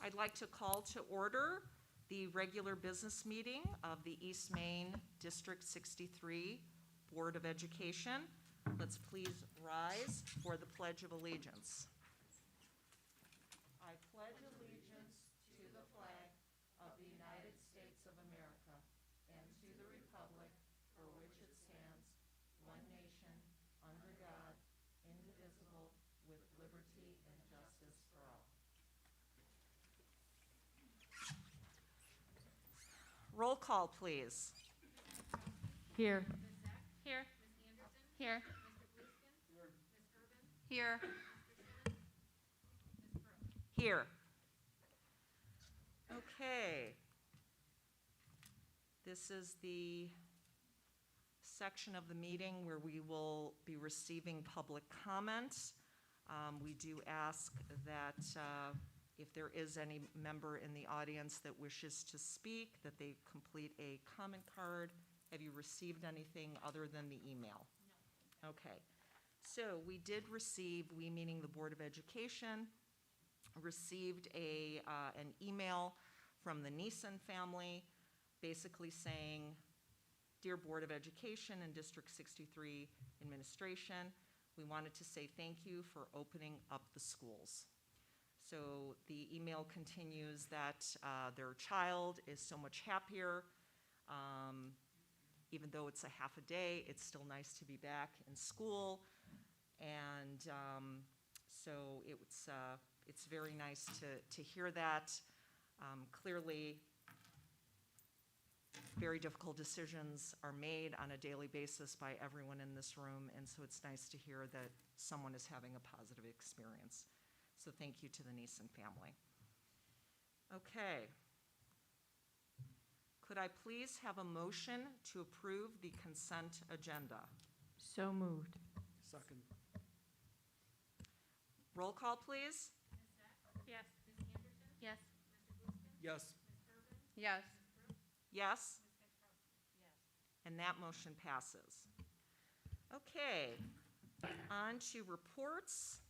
I'd like to call to order the regular business meeting of the East Maine District 63 Board of Education. Let's please rise for the Pledge of Allegiance. I pledge allegiance to the flag of the United States of America and to the republic for which it stands, one nation, under God, indivisible, with liberty and justice for all. Roll call, please. Here. Here. Ms. Anderson? Here. Mr. Blueskin? Here. Ms. Urban? Here. Mr. Simmons? Ms. Brooks? Here. Okay. This is the section of the meeting where we will be receiving public comments. We do ask that if there is any member in the audience that wishes to speak, that they complete a comment card. Have you received anything other than the email? No. Okay. So we did receive, we meaning the Board of Education, received an email from the Neeson family basically saying, "Dear Board of Education and District 63 administration, we wanted to say thank you for opening up the schools." So the email continues that their child is so much happier. Even though it's a half a day, it's still nice to be back in school. And so it's very nice to hear that. Clearly, very difficult decisions are made on a daily basis by everyone in this room, and so it's nice to hear that someone is having a positive experience. So thank you to the Neeson family. Okay. Could I please have a motion to approve the consent agenda? So moved. Second. Roll call, please. Ms. Deck? Yes. Ms. Anderson? Yes. Mr. Blueskin? Yes. Ms. Urban? Yes. Ms. Brooks? Yes, Ms. Kaczkowski? Yes. and that motion passes. Okay, on to reports.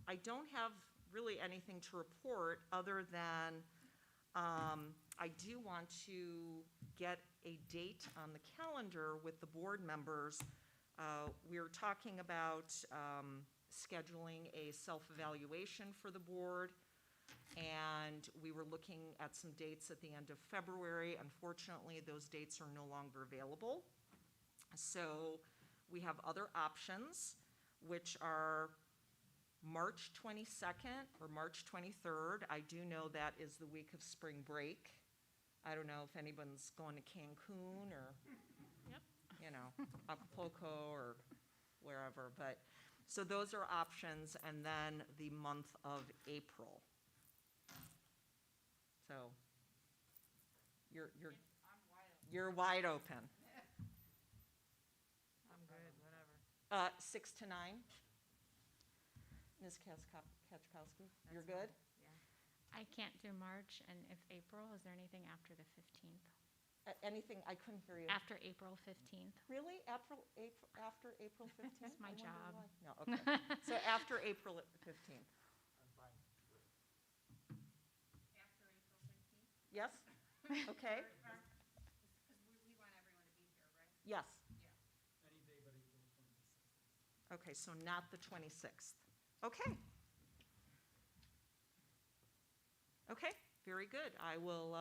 I don't have really anything to report other than I do want to get a date on the calendar with the board members. We're talking about scheduling a self-evaluation for the board, and we were looking at some dates at the end of February. Unfortunately, those dates are no longer available. So we have other options, which are March 22nd or March 23rd. I do know that is the week of spring break. I don't know if anyone's going to Cancun or, Acapulco or wherever. But so those are options, and then the month of April. So you're wide open. I'm good, whatever. 6 to 9. Ms. Kaczkowski, you're good? I can't do March, and if April, is there anything after the 15th? Anything, I couldn't hear you. After April 15th? Really? After April 15th? That's my I wonder job. why. No, okay. So after April 15th. I'm fine. After April 15th? Yes? Okay. Because we want everyone to be here, right? Yes. Yeah. Any day but April 26th. Okay, so not the 26th. Okay. Okay, very good. I will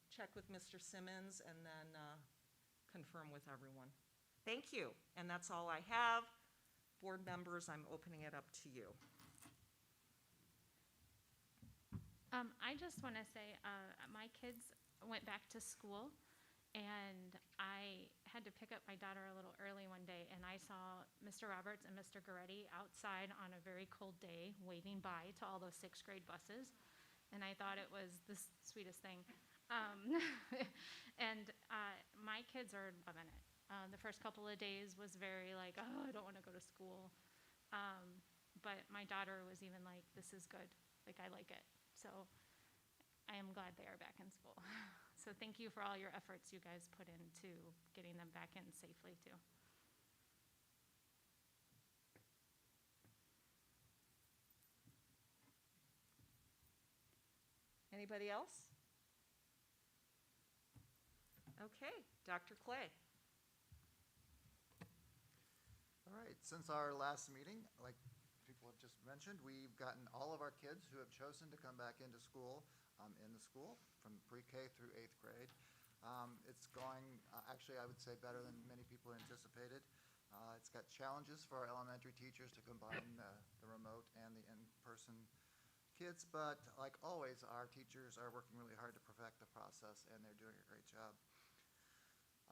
check with Mr. Simmons and then confirm with everyone. Thank you, and that's all I have. Board members, I'm opening it up to you. I just want to say my kids went back to school, and I had to pick up my daughter a little early one day, and I saw Mr. Roberts and Mr. Goretti outside on a very cold day waving bye to all those 6th grade buses, and I thought it was the sweetest thing. And my kids are loving it. The first couple of days was very like, oh, I don't want to go to school. But my daughter was even like, this is good. Like, I like it. So I am glad they are back in school. So thank you for all your efforts you guys put into getting them back in safely too. Anybody else? Okay, Dr. Clay. All right, since our last meeting, like people have just mentioned, we've gotten all of our kids who have chosen to come back into school in the school from pre-K through 8th grade. It's going, actually, I would say better than many people anticipated. It's got challenges for our elementary teachers to combine the remote and the in-person kids, but like always, our teachers are working really hard to perfect the process, and they're doing a great job.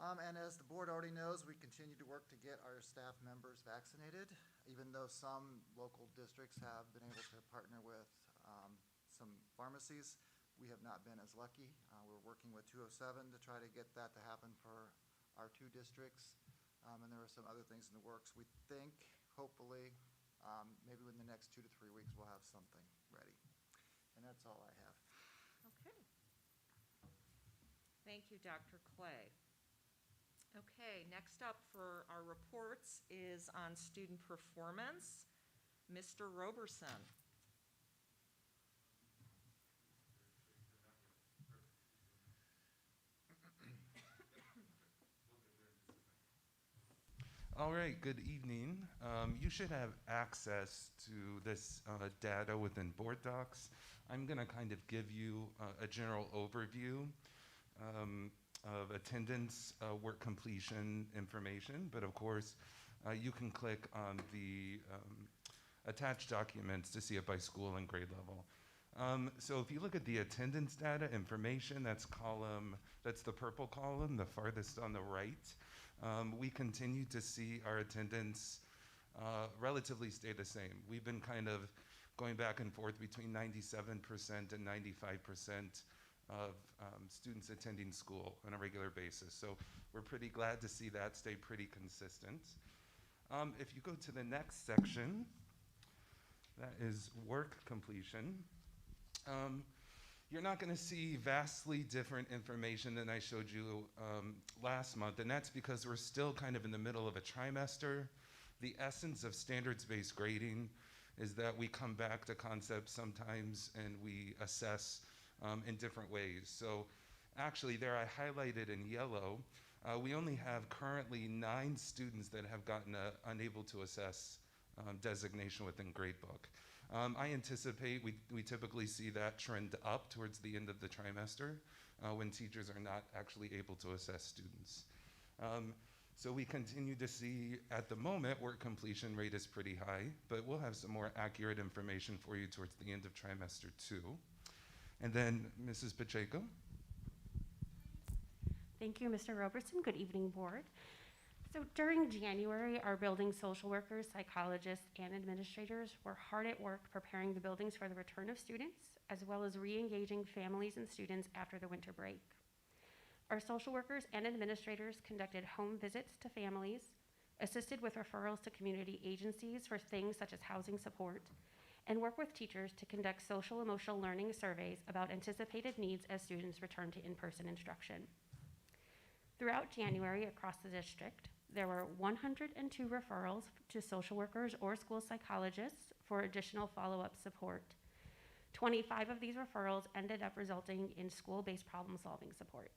And as the board already knows, we continue to work to get our staff members vaccinated, even though some local districts have been able to partner with some pharmacies. We have not been as lucky. We're working with 207 to try to get that to happen for our 2 districts. And there are some other things in the works. We think, hopefully, maybe within the next 2 to 3 weeks, we'll have something ready. And that's all I have. Okay. Thank you, Dr. Clay. Okay, next up for our reports is on student performance. Mr. Roberson. All right, good evening. You should have access to this data within Board Docs. I'm going to kind of give you a general overview of attendance, work completion information, but of course, you can click on the attached documents to see it by school and grade level. So if you look at the attendance data information, that's the purple column, the farthest on the right. We continue to see our attendance relatively stay the same. We've been kind of going back and forth between 97% and 95% of students attending school on a regular basis. So we're pretty glad to see that stay pretty consistent. If you go to the next section, that is work completion. You're not going to see vastly different information than I showed you last month, and that's because we're still kind of in the middle of a trimester. The essence of standards-based grading is that we come back to concepts sometimes and we assess in different ways. So actually there I highlighted in yellow, we only have currently 9 students that have gotten unable to assess designation within gradebook. I anticipate we typically see that trend up towards the end of the trimester when teachers are not actually able to assess students. So we continue to see, at the moment, work completion rate is pretty high, but we'll have some more accurate information for you towards the end of trimester 2. And then Mrs. Pacheco. Thank you, Mr. Robertson. Good evening, board. So during January, our building social workers, psychologists, and administrators were hard at work preparing the buildings for the return of students, as well as re-engaging families and students after the winter break. Our social workers and administrators conducted home visits to families, assisted with referrals to community agencies for things such as housing support, and worked with teachers to conduct social emotional learning surveys about anticipated needs as students return to in-person instruction. Throughout January across the district, there were 102 referrals to social workers or school psychologists for additional follow-up support. 25 of these referrals ended up resulting in school-based problem-solving support.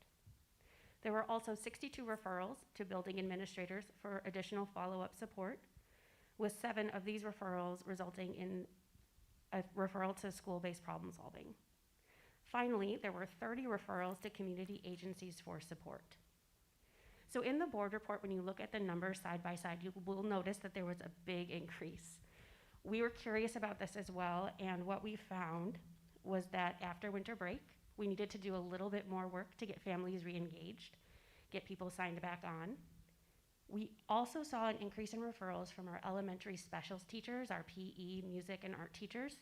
There were also 62 referrals to building administrators for additional follow-up support, with 7 of these referrals resulting in a referral to school-based problem-solving. Finally, there were 30 referrals to community agencies for support. So in the board report, when you look at the numbers side by side, you will notice that there was a big increase. We were curious about this as well, and what we found was that after winter break, we needed to do a little bit more work to get families re-engaged, get people signed back on. We also saw an increase in referrals from our elementary specials teachers, our PE, music, and art teachers,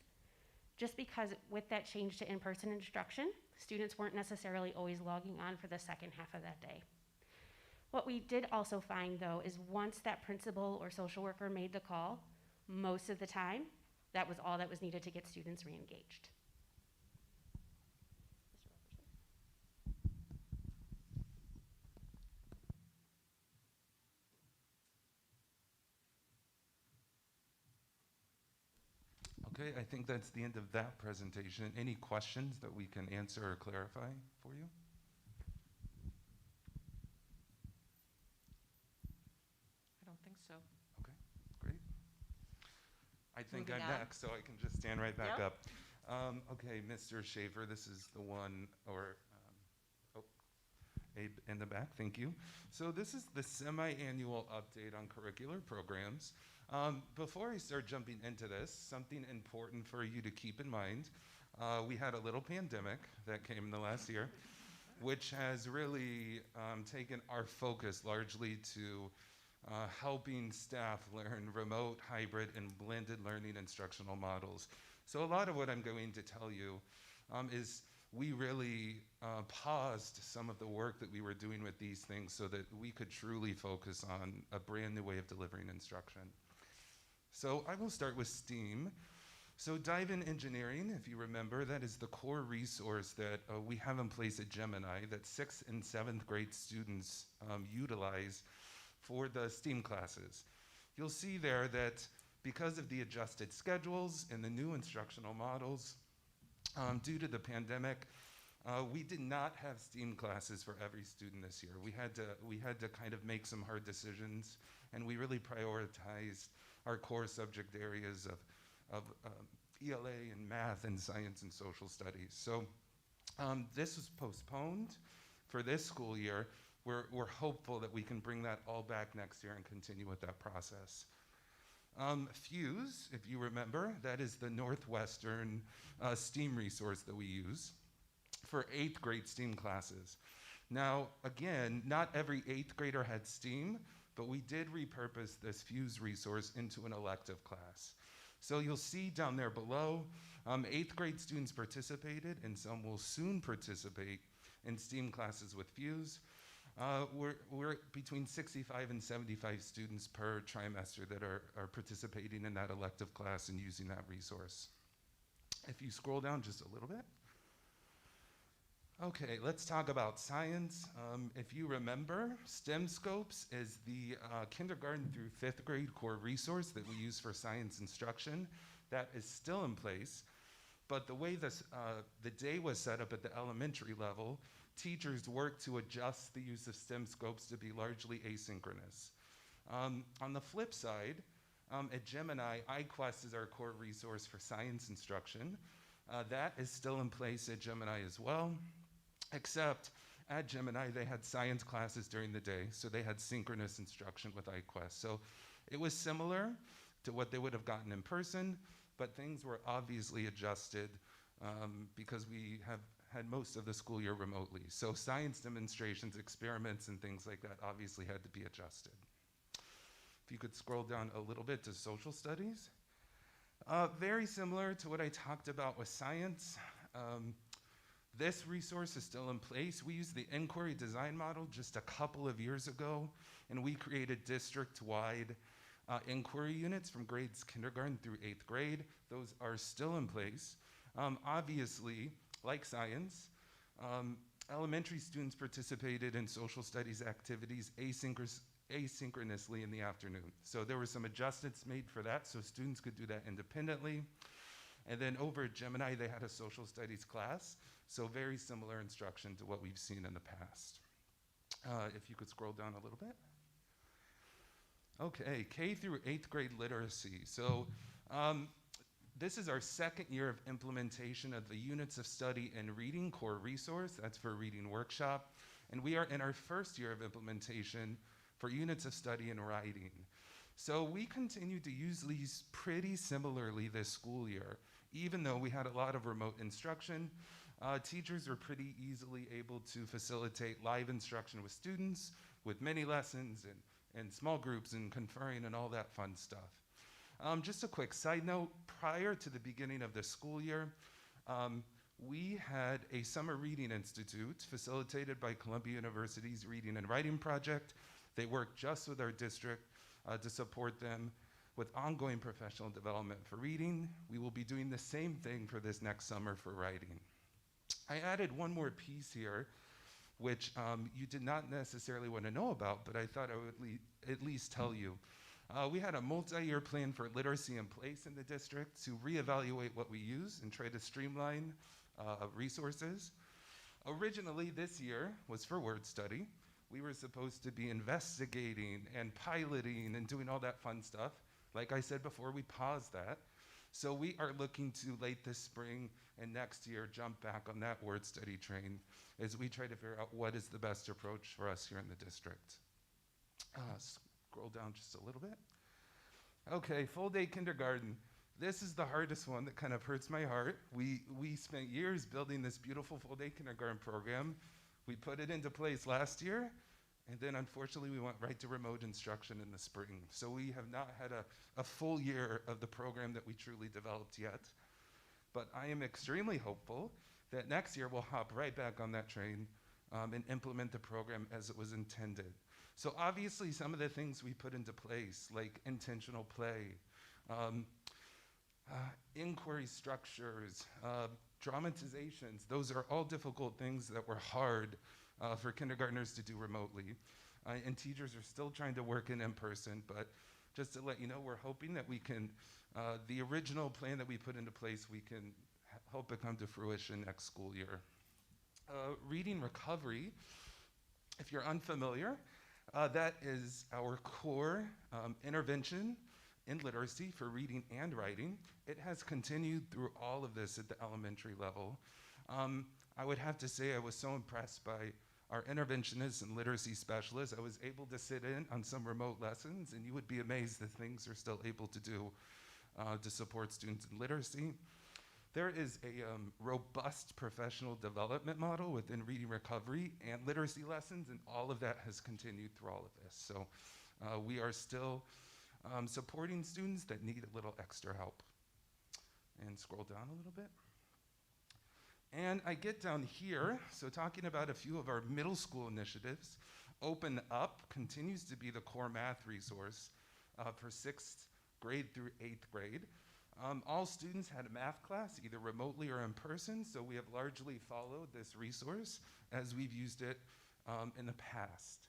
just because with that change to in-person instruction, students weren't necessarily always logging on for the second half of that day. What we did also find, though, is once that principal or social worker made the call, most of the time, that was all that was needed to get students re-engaged. Okay, Okay, I think that's the end of that presentation. Any questions that we can answer or clarify for you? I don't think so. Okay, great. I think Moving I'm on. next, so I can just stand right back Yep. up. Okay, Mr. Schaefer, this is the one, or, Abe in the back, thank you. So this is the semi-annual update on curricular programs. Before I start jumping into this, something important for you to keep in mind. We had a little pandemic that came in the last year, which has really taken our focus largely to helping staff learn remote, hybrid, and blended learning instructional models. So a lot of what I'm going to tell you is we really paused some of the work that we were doing with these things so that we could truly focus on a brand new way of delivering instruction. So I will start with STEAM. So Dive in Engineering, if you remember, that is the core resource that we have in place at Gemini that 6th and 7th grade students utilize for the STEAM classes. You'll see there that because of the adjusted schedules and the new instructional models, due to the pandemic, we did not have STEAM classes for every student this year. We had to kind of make some hard decisions, and we really prioritized our core subject areas of ELA and math and science and social studies. So this was postponed for this school year. We're hopeful that we can bring that all back next year and continue with that process. Fuse, if you remember, that is the Northwestern STEAM resource that we use for 8th grade STEAM classes. Now, again, not every 8th grader had STEAM, but we did repurpose this Fuse resource into an elective class. So you'll see down there below, 8th grade students participated, and some will soon participate in STEAM classes with Fuse. We're between 65 and 75 students per trimester that are participating in that elective class and using that resource. If you scroll down just a little bit. Okay, let's talk about science. If you remember, STEM Scopes is the kindergarten through 5th grade core resource that we use for science instruction. That is still in place, but the way the day was set up at the elementary level, teachers worked to adjust the use of STEM Scopes to be largely asynchronous. On the flip side, at Gemini, iQuest is our core resource for science instruction. That is still in place at Gemini as well, except at Gemini, they had science classes during the day, so they had synchronous instruction with iQuest. So it was similar to what they would have gotten in person, but things were obviously adjusted because we have had most of the school year remotely. So science demonstrations, experiments, and things like that obviously had to be adjusted. If you could scroll down a little bit to social studies. Very similar to what I talked about with science. This resource is still in place. We used the inquiry design model just a couple of years ago, and we created district-wide inquiry units from grades kindergarten through 8th grade. Those are still in place. Obviously, like science, elementary students participated in social studies activities asynchronously in the afternoon. So there were some adjustments made for that so students could do that independently. And then over at Gemini, they had a social studies class, so very similar instruction to what we've seen in the past. If you could scroll down a little bit. Okay, K through 8th grade literacy. So this is our second year of implementation of the Units of Study and Reading core resource. That's for Reading Workshop. And we are in our first year of implementation for Units of Study and Writing. So we continue to use these pretty similarly this school year. Even though we had a lot of remote instruction, teachers were pretty easily able to facilitate live instruction with students, with mini lessons and small groups and conferring and all that fun stuff. Just a quick side note, prior to the beginning of the school year, we had a summer reading institute facilitated by Columbia University's Reading and Writing Project. They worked just with our district to support them with ongoing professional development for reading. We will be doing the same thing for this next summer for writing. I added one more piece here, which you did not necessarily want to know about, but I thought I would at least tell you. We had a multi-year plan for literacy in place in the district to reevaluate what we use and try to streamline resources. Originally, this year was for word study. We were supposed to be investigating and piloting and doing all that fun stuff. Like I said before, we paused that. So we are looking to late this spring and next year jump back on that word study train as we try to figure out what is the best approach for us here in the district. Scroll down just a little bit. Okay, full day kindergarten. This is the hardest one that kind of hurts my heart. We spent years building this beautiful full day kindergarten program. We put it into place last year, and then unfortunately we went right to remote instruction in the spring. So we have not had a full year of the program that we truly developed yet. But I am extremely hopeful that next year we'll hop right back on that train and implement the program as it was intended. So obviously some of the things we put into place, like intentional play, inquiry structures, dramatizations, those are all difficult things that were hard for kindergartners to do remotely. And teachers are still trying to work in person, but just to let you know, we're hoping that we can, the original plan that we put into place, we can help it come to fruition next school year. Reading recovery, if you're unfamiliar, that is our core intervention in literacy for reading and writing. It has continued through all of this at the elementary level. I would have to say I was so impressed by our interventionists and literacy specialists. I was able to sit in on some remote lessons, and you would be amazed the things they're still able to do to support students in literacy. There is a robust professional development model within reading recovery and literacy lessons, and all of that has continued through all of this. So we are still supporting students that need a little extra help. And scroll down a little bit. And I get down here, so talking about a few of our middle school initiatives. Open Up continues to be the core math resource for 6th grade through 8th grade. All students had a math class, either remotely or in person, so we have largely followed this resource as we've used it in the past.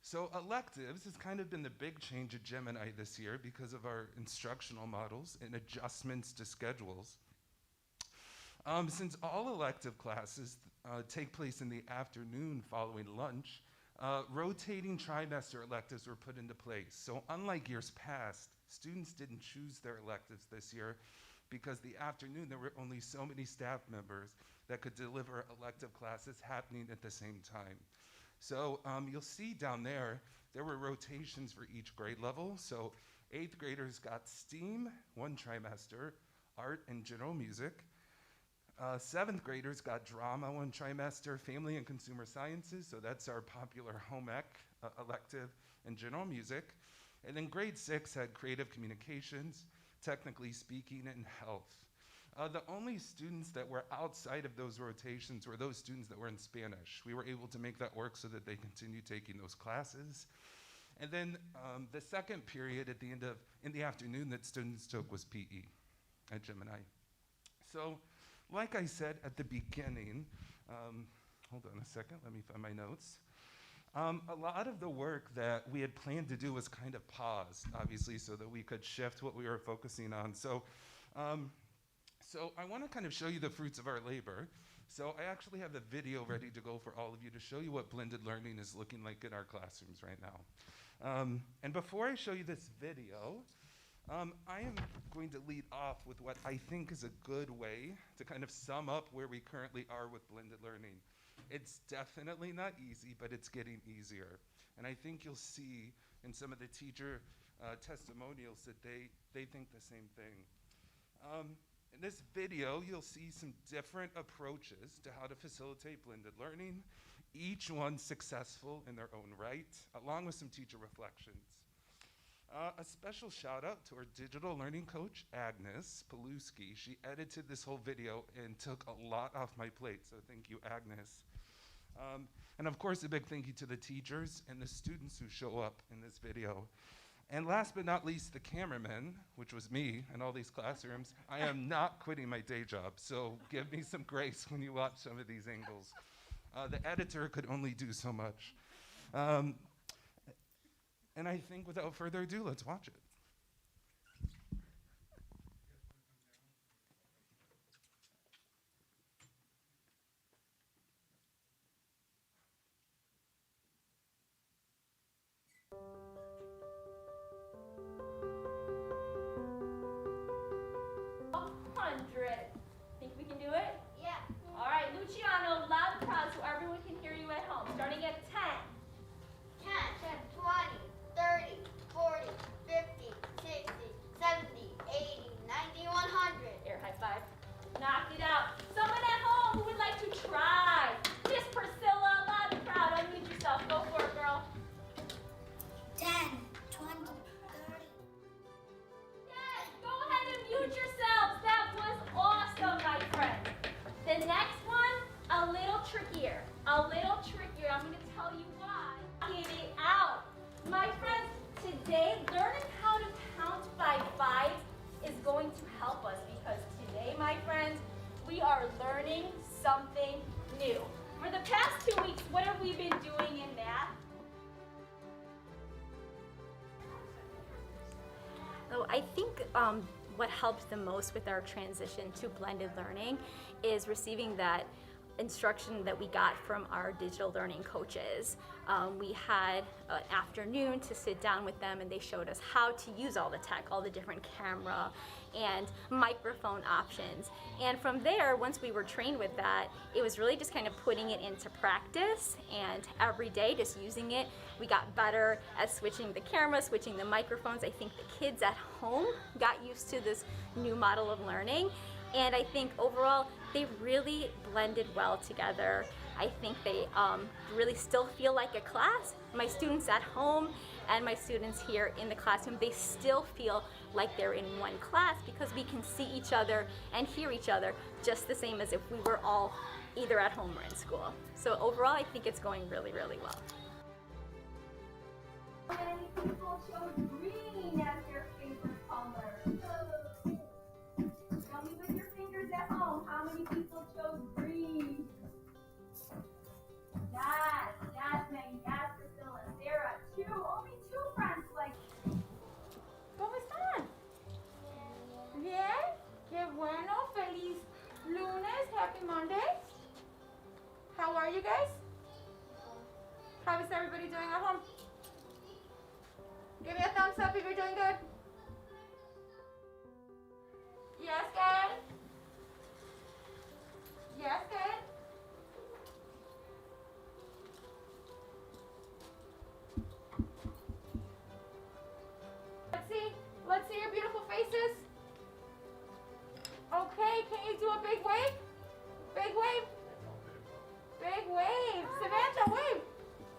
So electives has kind of been the big change at Gemini this year because of our instructional models and adjustments to schedules. Since all elective classes take place in the afternoon following lunch, rotating trimester electives were put into place. So unlike years past, students didn't choose their electives this year because the afternoon there were only so many staff members that could deliver elective classes happening at the same time. So you'll see down there were rotations for each grade level. So 8th graders got STEAM one trimester, art and general music. 7th graders got drama one trimester, family and consumer sciences, so that's our popular home ec elective, and general music. And then grade 6 had creative communications, technically speaking, and health. The only students that were outside of those rotations were those students that were in Spanish. We were able to make that work so that they continued taking those classes. And then the second period at the end of, in the afternoon that students took was PE at Gemini. So, like I said at the beginning, hold on a second, let me find my notes. A lot of the work that we had planned to do was kind of paused, obviously, so that we could shift what we were focusing on. So I want to kind of show you the fruits of our labor. So I actually have the video ready to go for all of you to show you what blended learning is looking like in our classrooms right now. And before I show you this video, I am going to lead off with what I think is a good way to kind of sum up where we currently are with blended learning. It's definitely not easy, but it's getting easier. And I think you'll see in some of the teacher testimonials that they think the same thing. In this video, you'll see some different approaches to how to facilitate blended learning, each one successful in their own right, along with some teacher reflections. A special shout out to our digital learning coach, Agnes Paluski. She edited this whole video and took a lot off my plate, so thank you, Agnes. And of course, a big thank you to the teachers and the students who show up in this video. And last but not least, the cameraman, which was me in all these classrooms. I am not quitting my day job, so give me some grace when you watch some of these angles. The editor could only do so much. And I think without further ado, let's watch it. Think we can do it? Yeah. All right, Luciano, loud and proud so everyone can hear you at home. Starting at 10. 10, 20, 30, 40, 50, 60, 70, 80, 90, 100. Air high five. Knock it out. Someone at home who would like to try. Miss Priscilla, loud and proud. Unmute yourself. Go for it, girl. 10, 20, 30. Yes, go ahead and mute yourselves. That was awesome, my friend. The next one, a little trickier. A little trickier. I'm going to tell you why. Get it out. My friends, today, learning how to count by 5 is going to help us because today, my friends, we are learning something new. For the past 2 weeks, what have we been doing in math? So I think what helps the most with our transition to blended learning is receiving that instruction that we got from our digital learning coaches. We had an afternoon to sit down with them and they showed us how to use all the tech, all the different camera and microphone options. And from there, once we were trained with that, it was really just kind of putting it into practice and every day just using it. We got better at switching the camera, switching the microphones. I think the kids at home got used to this new model of learning. And I think overall, they really blended well together. I think they really still feel like a class. My students at home and my students here in the classroom, they still feel like they're in one class because we can see each other and hear each other just the same as if we were all either at home or in school. So overall, I think it's going really, really well. How many people chose green as their favorite color? Tell me with your fingers at home, how many people chose green? Yes, Jasmine, yes, Priscilla, Sarah, 2, only 2 friends like. ¿Cómo están? Bien, qué bueno, feliz lunes, happy Monday. How are you guys? How is everybody doing at home? Give me a thumbs up if you're doing good. Yes, good. Yes, good. Let's see your beautiful faces. Okay, can you do a big wave? Big wave. Big wave. Samantha, wave.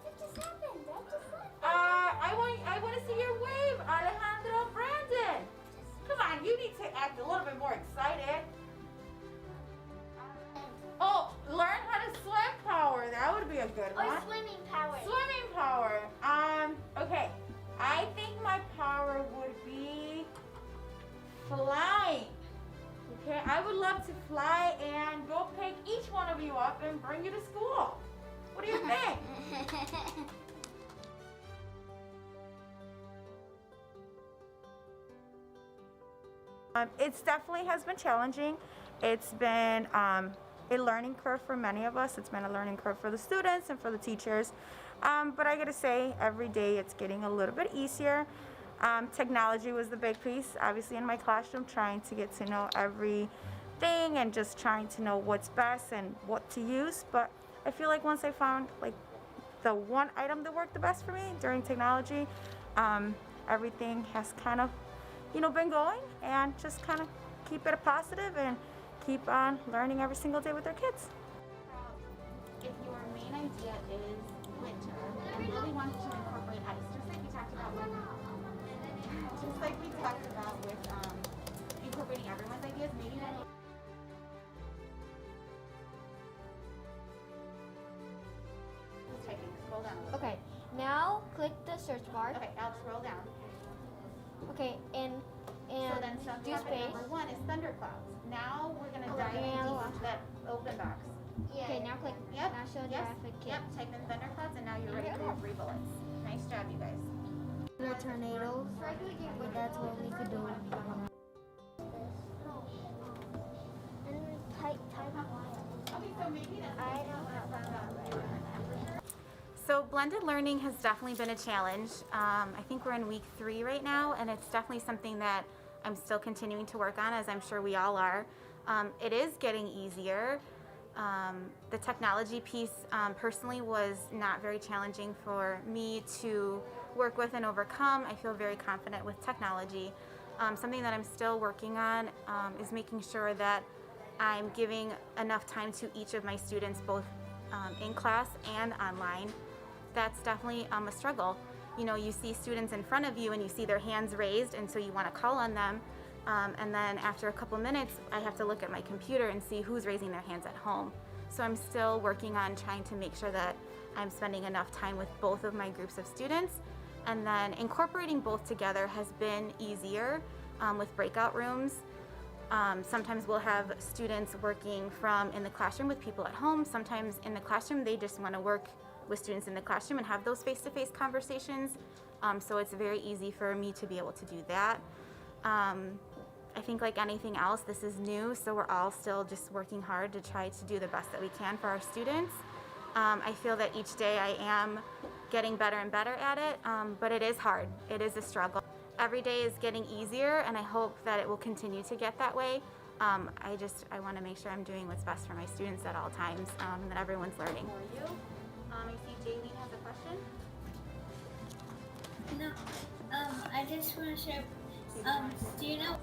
That just happened. I want to see your wave, Alejandro, Brandon. Come on, you need to act a little bit more excited. Oh, learn how to swim power. That would be a good one. Or swimming power. Swimming power. Okay. I think my power would be flying. Okay, I would love to fly and go pick each one of you up and bring you to school. What do you think? It's definitely has been challenging. It's been a learning curve for many of us. It's been a learning curve for the students and for the teachers. But I gotta say, every day it's getting a little bit easier. Technology was the big piece, obviously in my classroom, trying to get to know everything and just trying to know what's best and what to use. But I feel like once I found like the one item that worked the best for me during technology, everything has kind of, been going, and just kind of keep it a positive and keep on learning every single day with their kids. If your main idea is winter, and you really want to incorporate ice, just like we talked about with incorporating everyone's ideas, maybe then typing, scroll down. Okay, now click the search bar. Okay, now scroll down. Okay, and So then do subtopic space. number 1 is thunderclouds. Now we're gonna dive Okay, into that open box. Okay, now click Yep. National Yes. Geographic Yep. Type in thunderclouds, and now you're ready for your 3 bullets. Nice job, you guys. The tornadoes, that's what we could do. So blended learning has definitely been a challenge. I think we're in week 3 right now, and it's definitely something that I'm still continuing to work on, as I'm sure we all are. It is getting easier. The technology piece personally was not very challenging for me to work with and overcome. I feel very confident with technology. Something that I'm still working on is making sure that I'm giving enough time to each of my students, both in class and online. That's definitely a struggle. You know, you see students in front of you and you see their hands raised, and so you want to call on them. And then after a couple minutes, I have to look at my computer and see who's raising their hands at home. So I'm still working on trying to make sure that I'm spending enough time with both of my groups of students. And then incorporating both together has been easier with breakout rooms. Sometimes we'll have students working from in the classroom with people at home. Sometimes in the classroom, they just want to work with students in the classroom and have those face-to-face conversations. So it's very easy for me to be able to do that. I think like anything else, this is new, so we're all still just working hard to try to do the best that we can for our students. I feel that each day I am getting better and better at it, but it is hard. It is a struggle. Every day is getting easier, and I hope that it will continue to get that way. I want to make sure I'm doing what's best for my students at all times, and that everyone's learning. For you, I see Jaylene has a question. No, I just want to share. Do you know?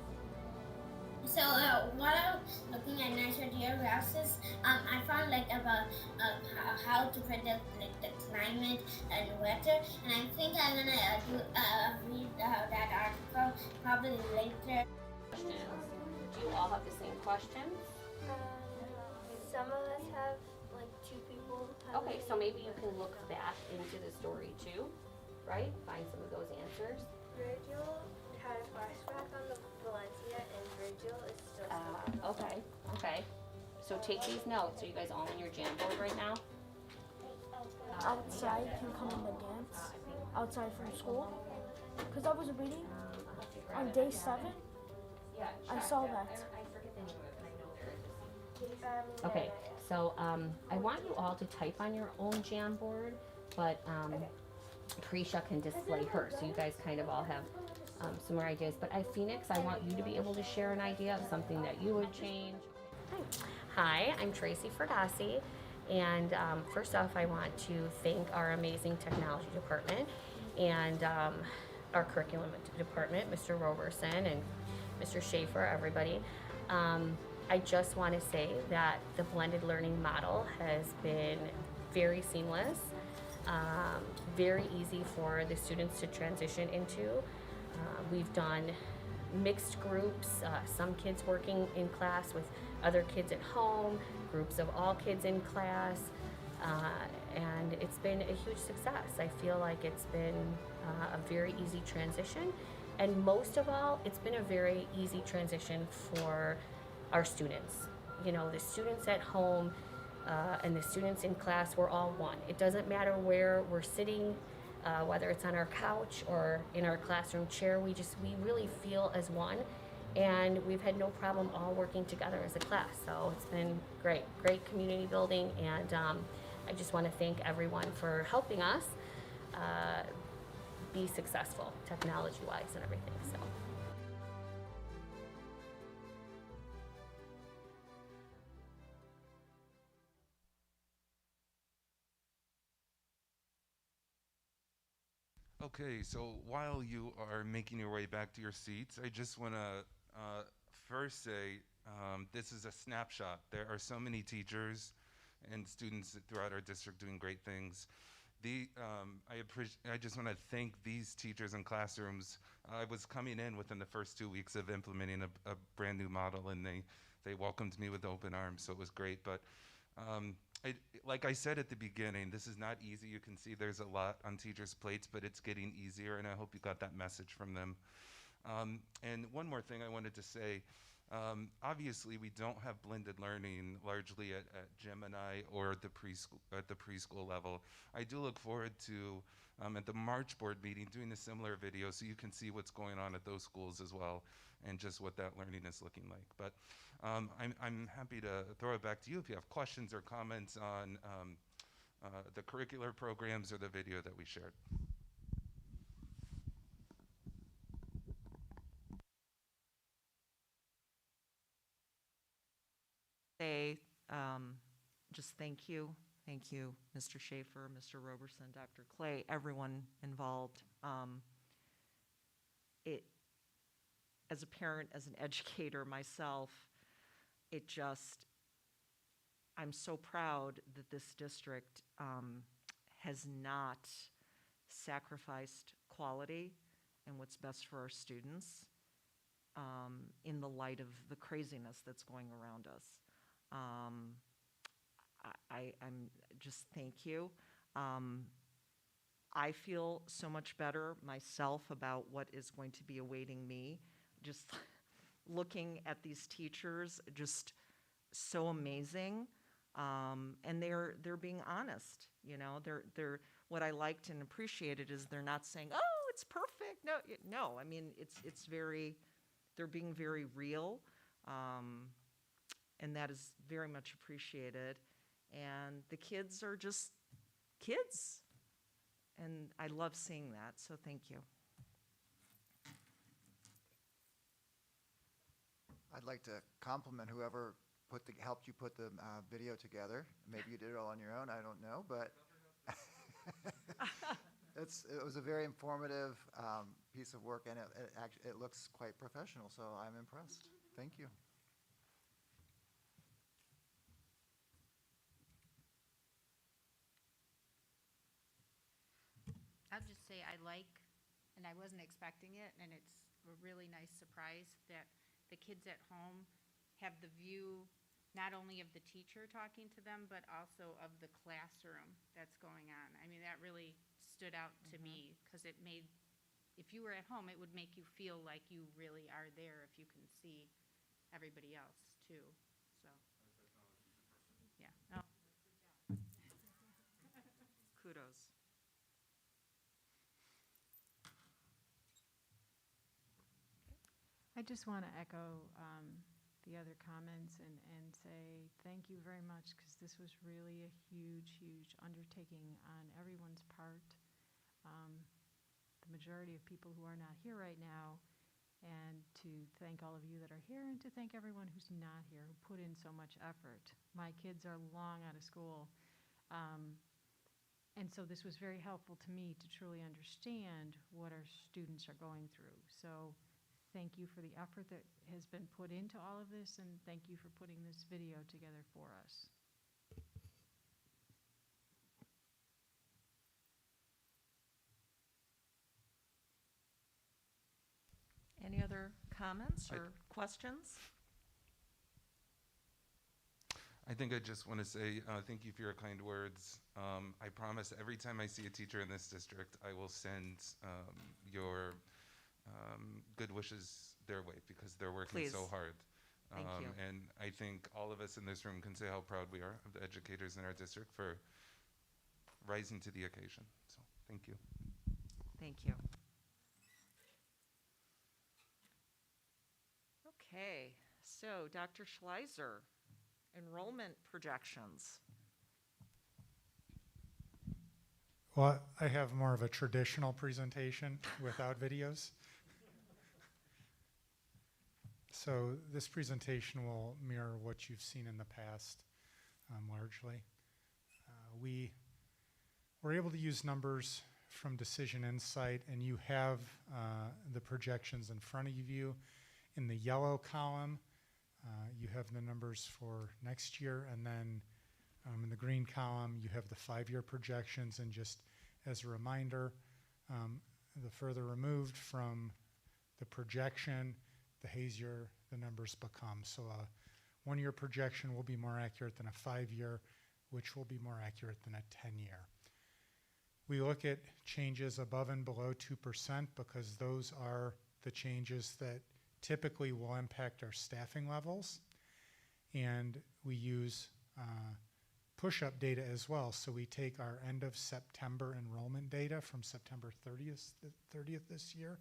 So while I was looking at natural geographics, I found like about how to predict like the climate and weather, and I think I'm gonna read that article probably later. Questions. Do you all have the same questions? Some of us have like 2 people. Okay, so maybe you can look back into the story too, right? Find some of those answers. Virgil had a flashback on the Valencia, and Virgil is still Okay. So take these notes. Are you guys all on your Jamboard right now? outside can come in the dance outside from school. Because I was reading on day 7, I saw that. Okay, so I want you all to type on your own Jamboard, but Prisha can display hers, so you guys kind of all have some more ideas. But Phoenix, I want you to be able to share an idea of something that you would change. Hi, I'm Tracy Ferdassi, and first off, I want to thank our amazing technology department and our curriculum department, Mr. Roberson and Mr. Schaefer, everybody. I just want to say that the blended learning model has been very seamless, very easy for the students to transition into. We've done mixed groups, some kids working in class with other kids at home, groups of all kids in class, and it's been a huge success. I feel like it's been a very easy transition, and most of all, it's been a very easy transition for our students. You know, the students at home and the students in class, we're all one. It doesn't matter where we're sitting, whether it's on our couch or in our classroom chair, we really feel as one, and we've had no problem all working together as a class. So it's been great community building, and I just want to thank everyone for helping us be successful technology-wise and everything. So. Okay, so while you are making your way back to your seats, I just want to first say this is a snapshot. There are so many teachers and students throughout our district doing great things. I just want to thank these teachers and classrooms. I was coming in within the first 2 weeks of implementing a brand new model, and they welcomed me with open arms, so it was great. But like I said at the beginning, this is not easy. You can see there's a lot on teachers' plates, but it's getting easier, and I hope you got that message from them. And one more thing I wanted to say, Obviously, we don't have blended learning largely at Gemini or at the preschool level. I do look forward to at the March board meeting doing a similar video so you can see what's going on at those schools as well and just what that learning is looking like. But I'm happy to throw it back to you if you have questions or comments on the curricular programs or the video that we shared. Say, just thank you. Thank you, Mr. Schaefer, Mr. Roberson, Dr. Clay, everyone involved. As a parent, as an educator myself, I'm so proud that this district has not sacrificed quality and what's best for our students in the light of the craziness that's going around us. I'm just thank you. I feel so much better myself about what is going to be awaiting me. Just looking at these teachers, just so amazing, and they're being honest. You know, they're what I liked and appreciated is they're not saying, "Oh, it's perfect." No. I mean, they're being very real. And that is very much appreciated. And the kids are just kids. And I love seeing that, so thank you. I'd like to compliment whoever helped you put the video together. Maybe you did it all on your own, I don't know, but it was a very informative piece of work, and it looks quite professional, so I'm impressed. Thank you. I'll just say I like, and I wasn't expecting it, and it's a really nice surprise that the kids at home have the view not only of the teacher talking to them, but also of the classroom that's going on. I mean, that really stood out to me because if you were at home, it would make you feel like you really are there if you can see everybody else too. So, yeah. No. Kudos. I just want to echo the other comments and say thank you very much, because this was really a huge, huge undertaking on everyone's part. The majority of people who are not here right now, and to thank all of you that are here, and to thank everyone who's not here, who put in so much effort. My kids are long out of school, and so this was very helpful to me to truly understand what our students are going through. So thank you for the effort that has been put into all of this, and thank you for putting this video together for us. Any other comments or questions? I think I just want to say thank you for your kind words. I promise every time I see a teacher in this district, I will send your good wishes their way, because they're working so hard. Thank you. And I think all of us in this room can say how proud we are of the educators in our district for rising to the occasion. So thank you. Thank you. Okay, so Dr. Schleiser, enrollment projections. Well, I have more of a traditional presentation without videos. So this presentation will mirror what you've seen in the past, largely. We were able to use numbers from Decision Insight, and you have the projections in front of you. In the yellow column, you have the numbers for next year, and then in the green column, you have the 5-year projections. And just as a reminder, the further removed from the projection, the hazier the numbers become. So a 1-year projection will be more accurate than a 5-year, which will be more accurate than a 10-year. We look at changes above and below 2% because those are the changes that typically will impact our staffing levels. And we use push-up data as well. So we take our end of September enrollment data from September 30th this year,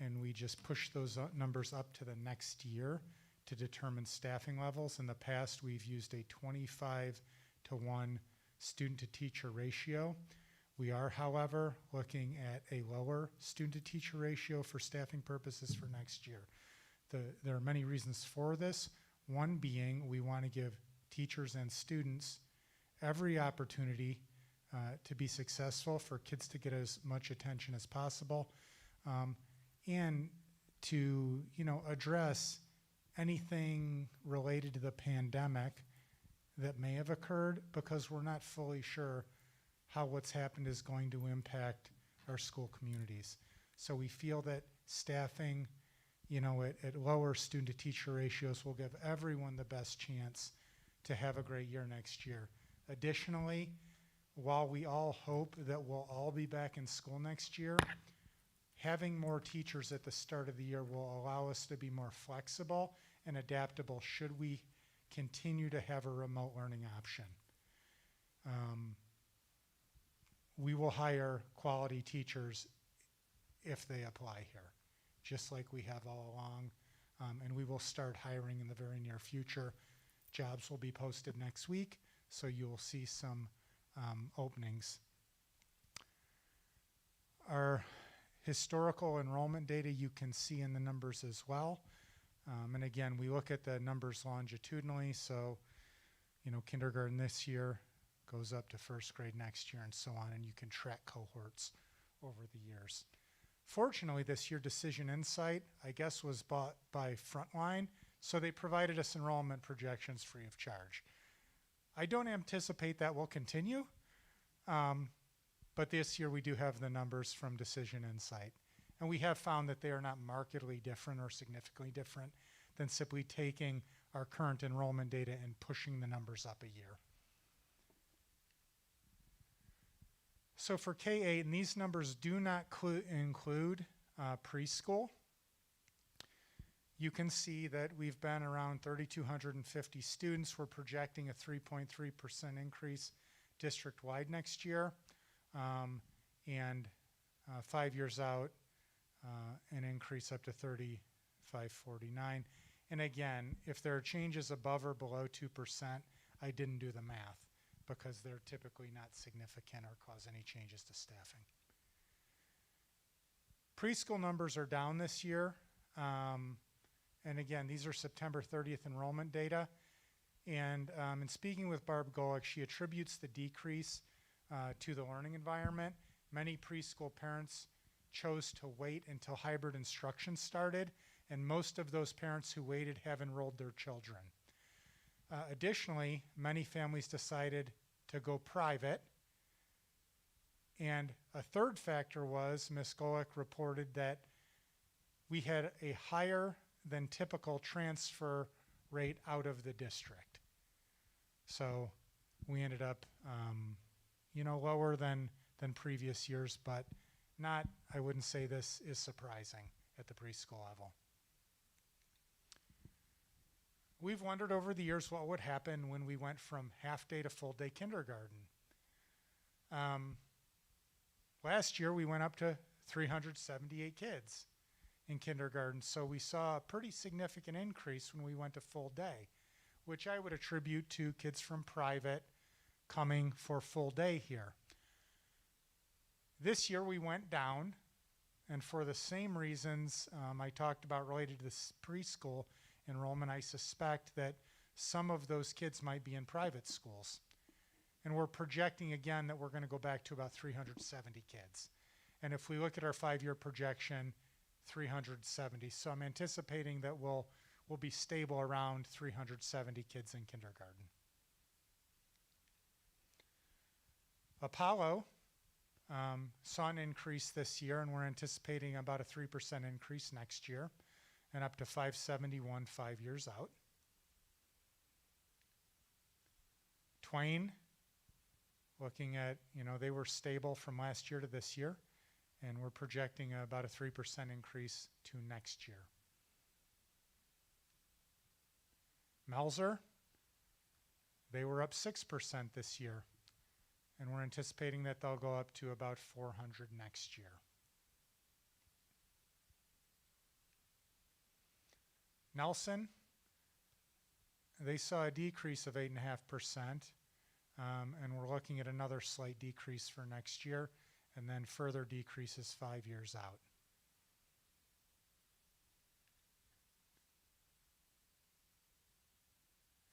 and we just push those numbers up to the next year to determine staffing levels. In the past, we've used a 25-to-1 student-to-teacher ratio. We are, however, looking at a lower student-to-teacher ratio for staffing purposes for next year. There are many reasons for this. One being we want to give teachers and students every opportunity to be successful, for kids to get as much attention as possible, and to, address anything related to the pandemic that may have occurred, because we're not fully sure how what's happened is going to impact our school communities. So we feel that staffing, at lower student-to-teacher ratios will give everyone the best chance to have a great year next year. Additionally, while we all hope that we'll all be back in school next year, having more teachers at the start of the year will allow us to be more flexible and adaptable should we continue to have a remote learning option. We will hire quality teachers if they apply here, just like we have all along, and we will start hiring in the very near future. Jobs will be posted next week, so you'll see some openings. Our historical enrollment data you can see in the numbers as well. And again, we look at the numbers longitudinally, so kindergarten this year goes up to first grade next year and so on, and you can track cohorts over the years. Fortunately, this year Decision Insight, I guess, was bought by Frontline, so they provided us enrollment projections free of charge. I don't anticipate that will continue, but this year we do have the numbers from Decision Insight. And we have found that they are not markedly different or significantly different than simply taking our current enrollment data and pushing the numbers up a year. So for K-8, and these numbers do not include preschool, you can see that we've been around 3,250 students. We're projecting a 3.3% increase district-wide next year, and 5 years out, an increase up to 3,549. And again, if there are changes above or below 2%, I didn't do the math, because they're typically not significant or cause any changes to staffing. Preschool numbers are down this year. And again, these are September 30th enrollment data. And in speaking with Barb Golick, she attributes the decrease to the learning environment. Many preschool parents chose to wait until hybrid instruction started, and most of those parents who waited have enrolled their children. Additionally, many families decided to go private. And a third factor was, Ms. Golick reported that we had a higher than typical transfer rate out of the district. So we ended up, lower than previous years, but not, I wouldn't say this is surprising at the preschool level. We've wondered over the years what would happen when we went from half-day to full-day kindergarten. Last year, we went up to 378 kids in kindergarten, so we saw a pretty significant increase when we went to full day, which I would attribute to kids from private coming for full day here. This year, we went down, and for the same reasons I talked about related to this preschool enrollment, I suspect that some of those kids might be in private schools. And we're projecting again that we're going to go back to about 370 kids. And if we look at our 5-year projection, 370. So I'm anticipating that we'll be stable around 370 kids in kindergarten. Apollo saw an increase this year, and we're anticipating about a 3% increase next year, and up to 571 5 years out. Twain, looking at, they were stable from last year to this year, and we're projecting about a 3% increase to next year. Melzer, they were up 6% this year, and we're anticipating that they'll go up to about 400 next year. Nelson, they saw a decrease of 8.5%, and we're looking at another slight decrease for next year, and then further decreases 5 years out.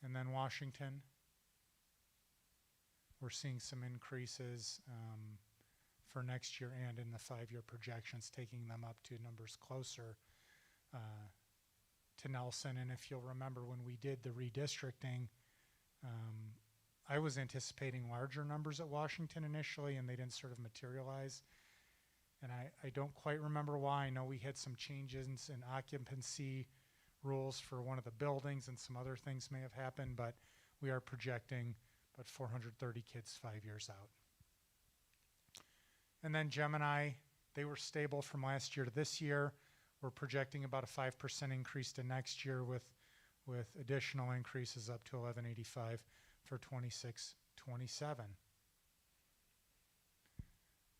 And then Washington, we're seeing some increases for next year and in the 5-year projections, taking them up to numbers closer to Nelson. And if you'll remember, when we did the redistricting, I was anticipating larger numbers at Washington initially, and they didn't sort of materialize. And I don't quite remember why. I know we had some changes in occupancy rules for one of the buildings, and some other things may have happened, but we are projecting about 430 kids 5 years out. And then Gemini, they were stable from last year to this year. We're projecting about a 5% increase to next year, with additional increases up to 1185 for 26-27.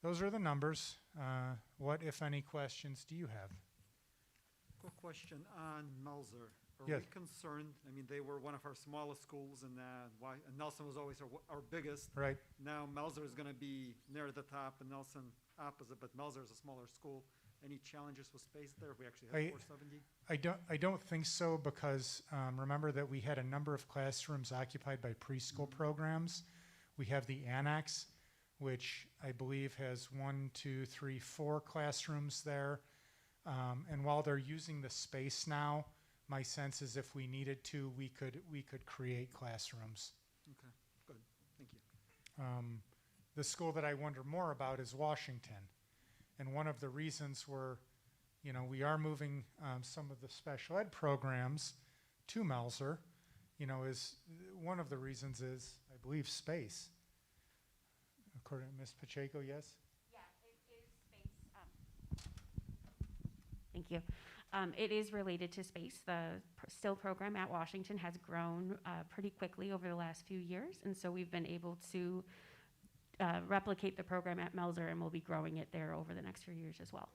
Those are the numbers. What, if any, questions do you have? Quick question on Melzer. Are Yes. we concerned? I mean, they were one of our smallest schools, and Nelson was always our biggest. Right. Now Melzer is going to be near the top, and Nelson opposite, but Melzer is a smaller school. Any challenges with space there? We actually have 470. I don't think so, because remember that we had a number of classrooms occupied by preschool programs. We have the annex, which I believe has 4 classrooms there. And while they're using the space now, my sense is if we needed to, we could create classrooms. Okay, good. Thank you. The school that I wonder more about is Washington. And one of the reasons we are moving some of the special ed programs to Melzer, is one of the reasons is, I believe, space. According to Ms. Pacheco, yes? Yeah, it is space. Thank you. It is related to space. The STIL program at Washington has grown pretty quickly over the last few years, and so we've been able to replicate the program at Melzer, and we'll be growing it there over the next few years as well.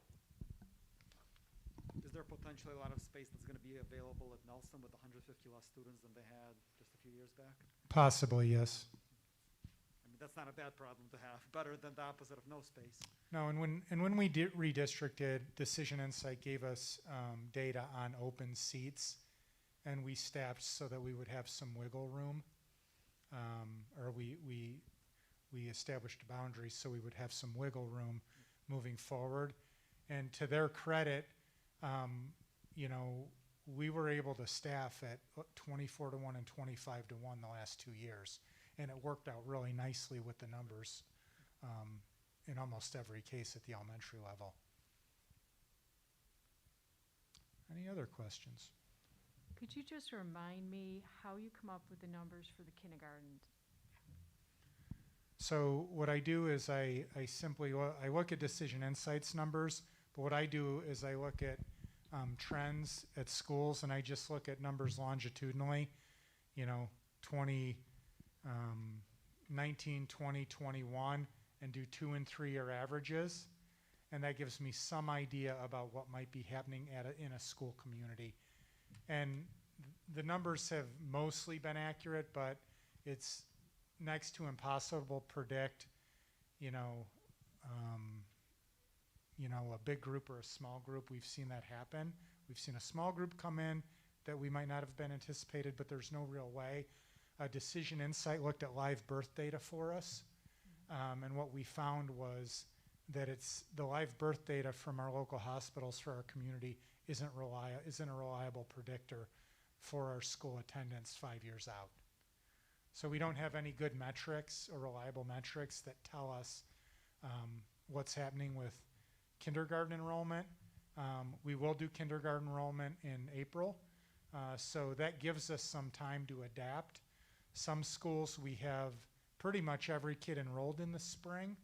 Is there potentially a lot of space that's going to be available at Nelson with 150 less students than they had just a few years back? Possibly, yes. I mean, that's not a bad problem to have. Better than the opposite of no space. No, and when we redistricted, Decision Insight gave us data on open seats, and we staffed so that we would have some wiggle room, or we established boundaries so we would have some wiggle room moving forward. And to their credit, we were able to staff at 24-1 and 25-1 the last 2 years, and it worked out really nicely with the numbers in almost every case at the elementary level. Any other questions? Could you just remind me how you come up with the numbers for the kindergarten? So what I do is I look at Decision Insights numbers, but what I do is I look at trends at schools, and I just look at numbers longitudinally, 19, 20, 21, and do 2 and 3 year averages. And that gives me some idea about what might be happening in a school community. And the numbers have mostly been accurate, but it's next to impossible to predict, a big group or a small group. We've seen that happen. We've seen a small group come in that we might not have been anticipated, but there's no real way. Decision Insight looked at live birth data for us, and what we found was that the live birth data from our local hospitals for our community isn't a reliable predictor for our school attendance 5 years out. So we don't have any good metrics or reliable metrics that tell us what's happening with kindergarten enrollment. We will do kindergarten enrollment in April, so that gives us some time to adapt. Some schools we have pretty much every kid enrolled in the spring,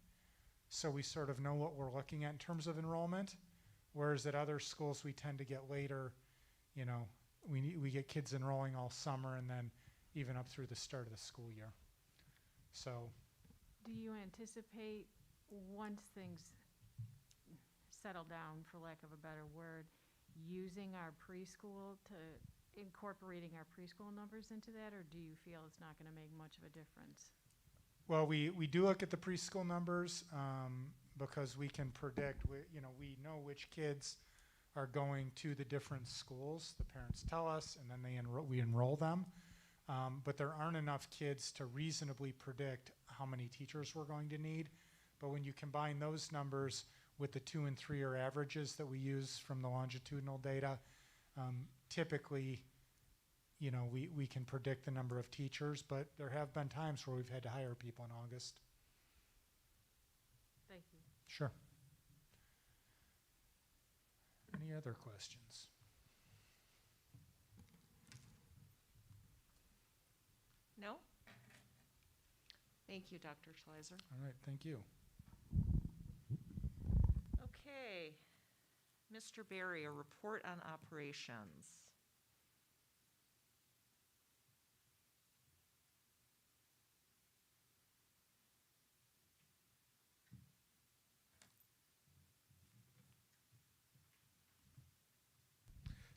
so we sort of know what we're looking at in terms of enrollment, whereas at other schools we tend to get later, we get kids enrolling all summer and then even up through the start of the school year. So Do you anticipate, once things settle down, for lack of a better word, using our preschool incorporating our preschool numbers into that, or do you feel it's not going to make much of a difference? well, we do look at the preschool numbers because we can predict, we know which kids are going to the different schools. The parents tell us, and then we enroll them. But there aren't enough kids to reasonably predict how many teachers we're going to need. But when you combine those numbers with the 2- and 3-year averages that we use from the longitudinal data, typically, we can predict the number of teachers, but there have been times where we've had to hire people in August. Thank you. Sure. Any other questions? No? Thank you, Dr. Schleiser. All right, thank you. Okay. Mr. Berry, a report on operations.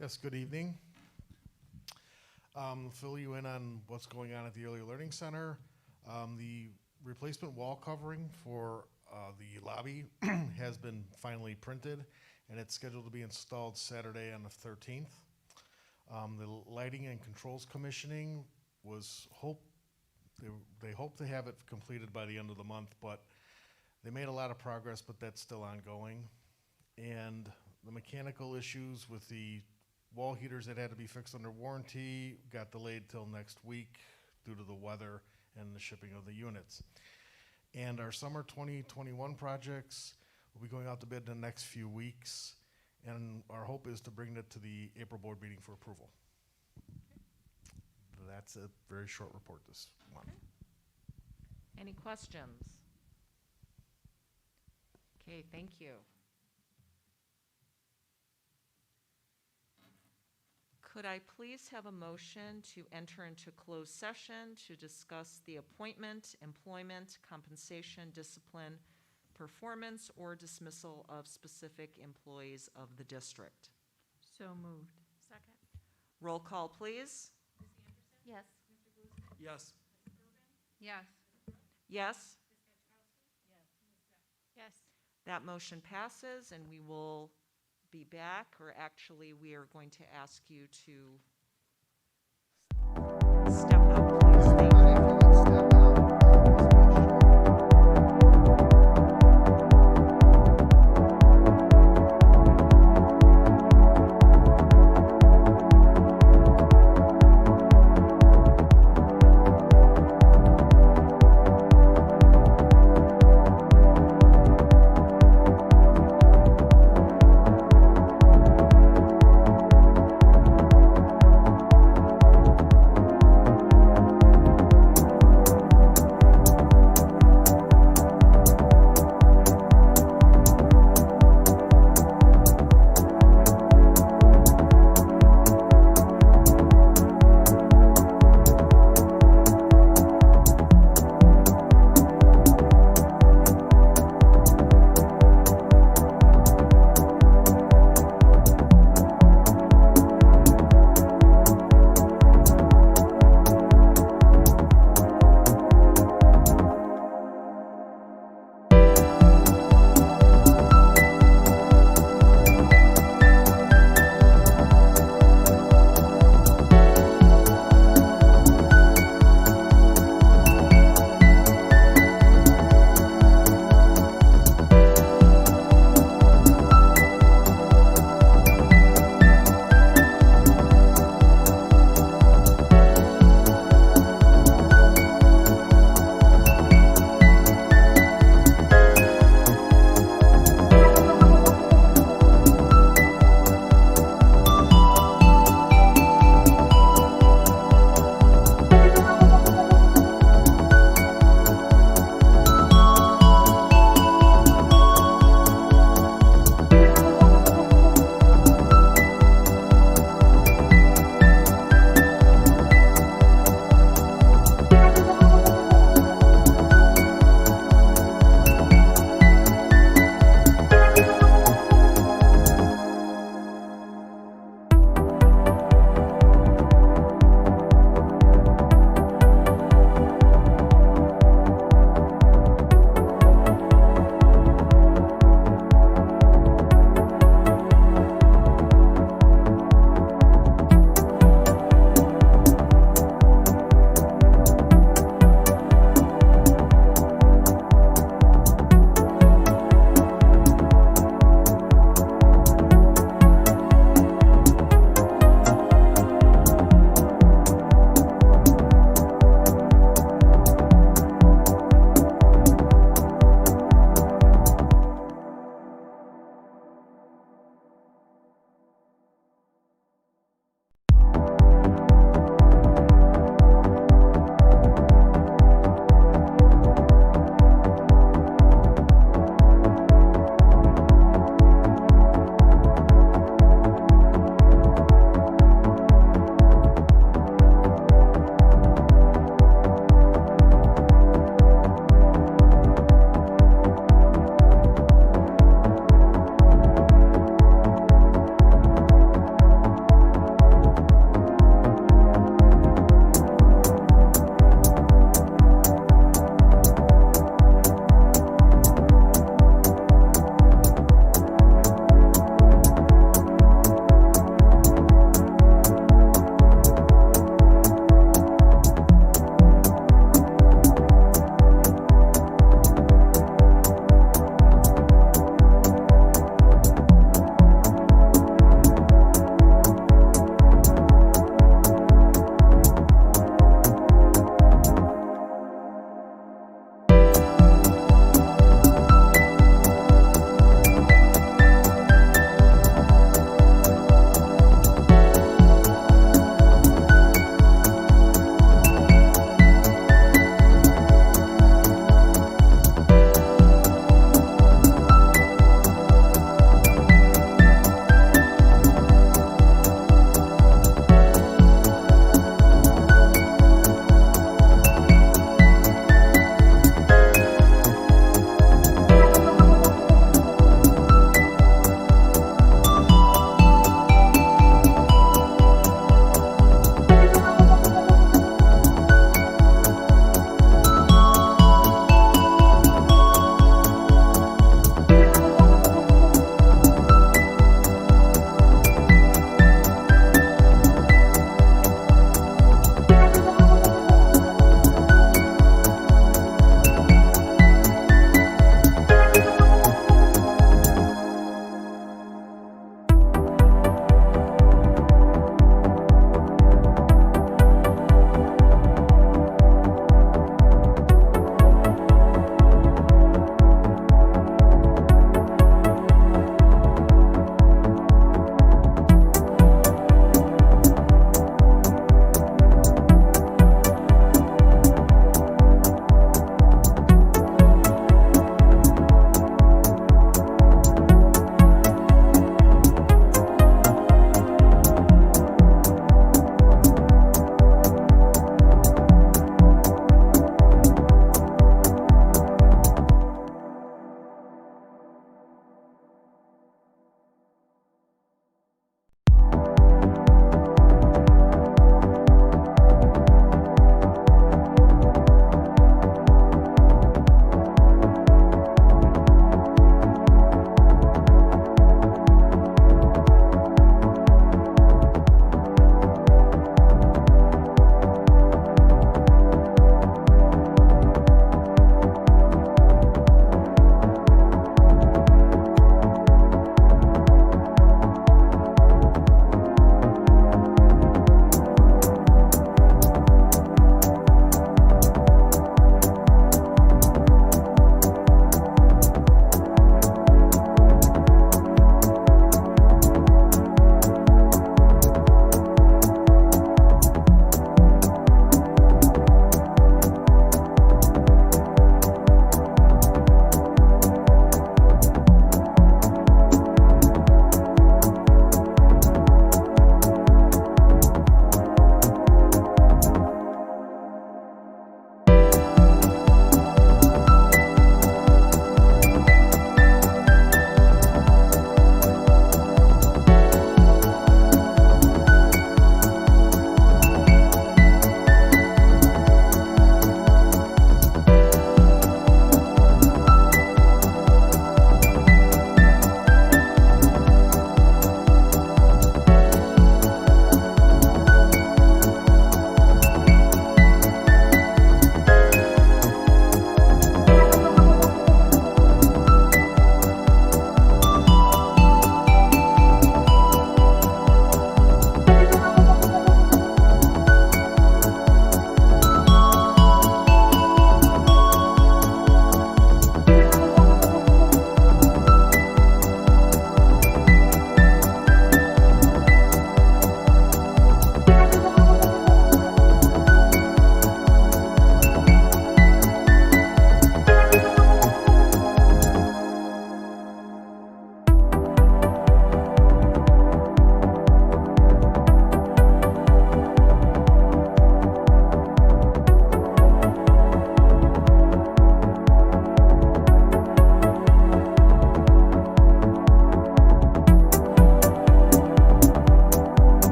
Yes, good evening. Fill you in on what's going on at the Early Learning Center. The replacement wall covering for the lobby has been finally printed, and it's scheduled to be installed Saturday on the 13th. The lighting and controls commissioning they hope to have it completed by the end of the month, but they made a lot of progress, but that's still ongoing. And the mechanical issues with the wall heaters that had to be fixed under warranty got delayed till next week due to the weather and the shipping of the units. And our summer 2021 projects will be going out to bid in the next few weeks, and our hope is to bring it to the April board meeting for approval. That's a very short report this month. Any questions? Okay, thank you. Could I please have a motion to enter into closed session to discuss the appointment, employment, compensation, discipline, performance, or dismissal of specific employees of the district? So moved. Second. Roll call, please. Yes. Yes. Yes. Yes? Yes. That motion passes, and we will be back, or actually, we are going to ask you to step up, please. Thank you.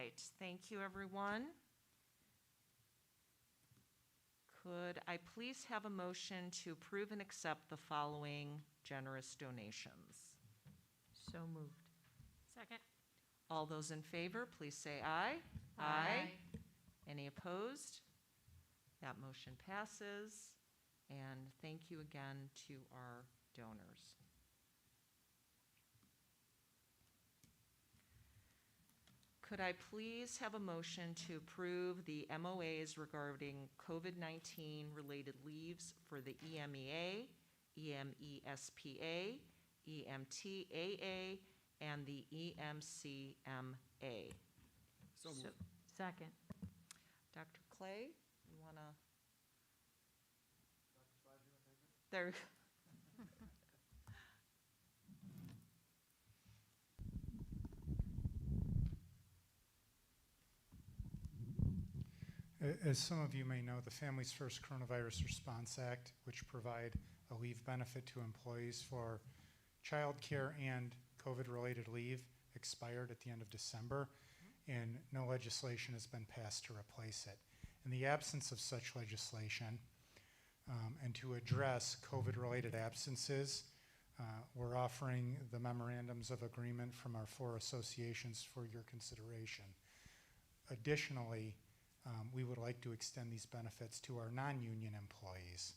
right, thank you, everyone. Could I please have a motion to approve and accept the following generous donations? So moved. Second. All those in favor, please say aye. Aye. Any opposed? That motion passes. And thank you again to our donors. Could I please have a motion to approve the MOAs regarding COVID-19 related leaves for the EMEA, EMESPA, EMTAA, and the EMCMA? So moved. Second. Dr. Clay, you want to? There. As some of you may know, the Families First Coronavirus Response Act, which provide a leave benefit to employees for childcare and COVID-related leave, expired at the end of December, and no legislation has been passed to replace it. In the absence of such legislation, and to address COVID-related absences, we're offering the memorandums of agreement from our 4 associations for your consideration. Additionally, we would like to extend these benefits to our non-union employees.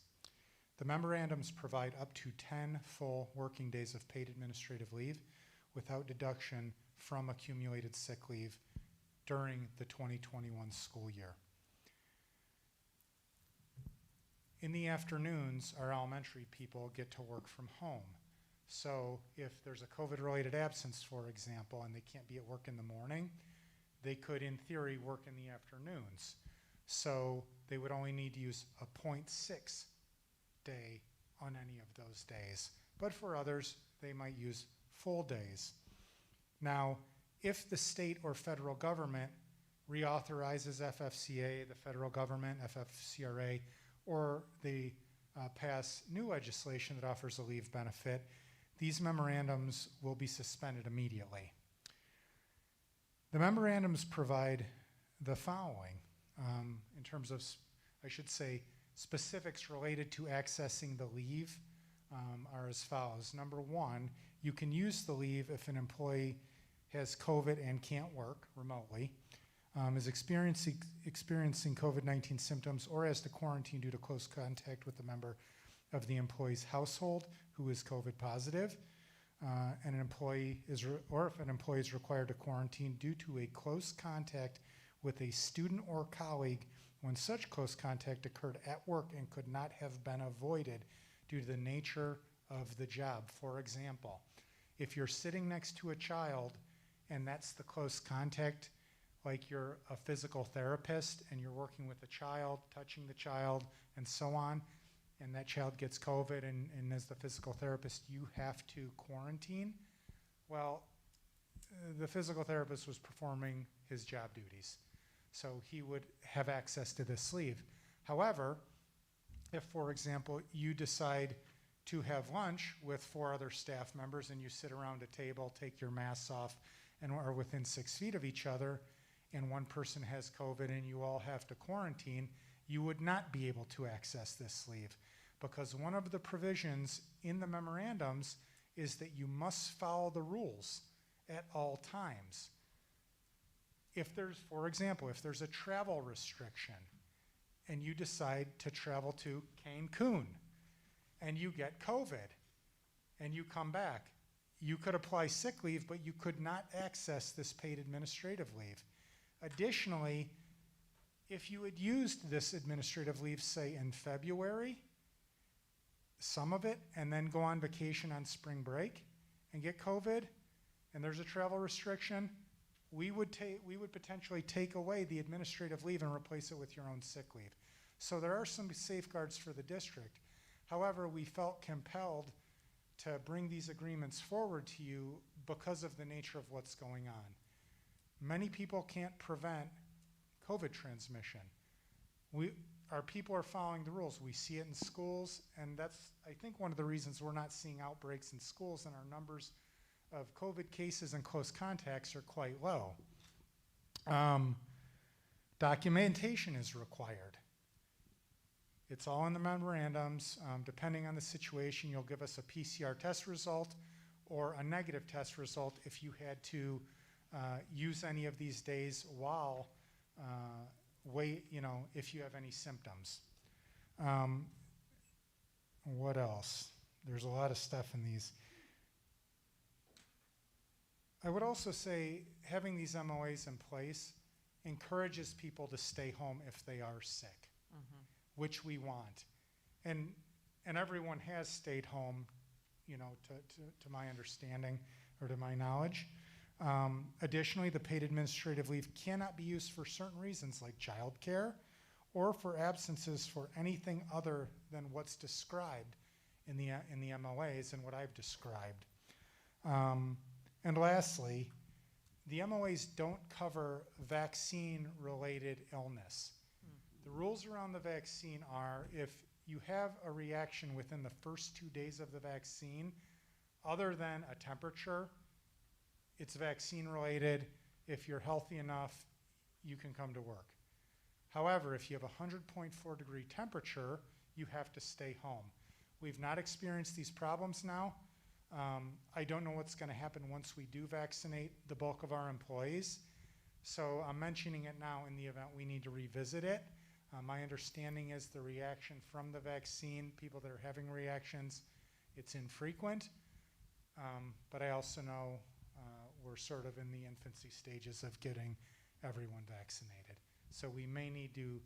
The memorandums provide up to 10 full working days of paid administrative leave without deduction from accumulated sick leave during the 2021 school year. In the afternoons, our elementary people get to work from home. So if there's a COVID-related absence, for example, and they can't be at work in the morning, they could, in theory, work in the afternoons. So they would only need to use a 0.6 day on any of those days. But for others, they might use full days. Now, if the state or federal government reauthorizes FFCA, the federal government, FFCRA, or they pass new legislation that offers a leave benefit, these memorandums will be suspended immediately. The memorandums provide the following in terms of, I should say, specifics related to accessing the leave are as follows. Number 1, you can use the leave if an employee has COVID and can't work remotely, is experiencing COVID-19 symptoms, or has to quarantine due to close contact with a member of the employee's household who is COVID positive, and an employee or if an employee is required to quarantine due to a close contact with a student or colleague when such close contact occurred at work and could not have been avoided due to the nature of the job. For example, if you're sitting next to a child and that's the close contact, like you're a physical therapist and you're working with a child, touching the child, and so on, and that child gets COVID, and as the physical therapist, you have to quarantine, well, the physical therapist was performing his job duties, so he would have access to this leave. However, if, for example, you decide to have lunch with 4 other staff members and you sit around a table, take your masks off, and are within 6 feet of each other, and one person has COVID and you all have to quarantine, you would not be able to access this leave, because one of the provisions in the memorandums is that you must follow the rules at all times. If there's, for example, if there's a travel restriction and you decide to travel to Cancun and you get COVID and you come back, you could apply sick leave, but you could not access this paid administrative leave. Additionally, if you had used this administrative leave, say in February, some of it, and then go on vacation on spring break and get COVID, and there's a travel restriction, we would potentially take away the administrative leave and replace it with your own sick leave. So there are some safeguards for the district. However, we felt compelled to bring these agreements forward to you because of the nature of what's going on. Many people can't prevent COVID transmission. Our people are following the rules. We see it in schools, and that's, I think, one of the reasons we're not seeing outbreaks in schools, and our numbers of COVID cases and close contacts are quite low. Documentation is required. It's all in the memorandums. Depending on the situation, you'll give us a PCR test result or a negative test result if you had to use any of these days while if you have any symptoms. What else? There's a lot of stuff in these. I would also say having these MOAs in place encourages people to stay home if they are sick, which we want. And everyone has stayed home, to my understanding or to my knowledge. Additionally, the paid administrative leave cannot be used for certain reasons like childcare or for absences for anything other than what's described in the MOAs and what I've described. And lastly, the MOAs don't cover vaccine-related illness. The rules around the vaccine are if you have a reaction within the first 2 days of the vaccine, other than a temperature, it's vaccine-related. If you're healthy enough, you can come to work. However, if you have a 100.4 degree temperature, you have to stay home. We've not experienced these problems now. I don't know what's going to happen once we do vaccinate the bulk of our employees. So I'm mentioning it now in the event we need to revisit it. My understanding is the reaction from the vaccine, people that are having reactions, it's infrequent. But I also know we're sort of in the infancy stages of getting everyone vaccinated. So we may need to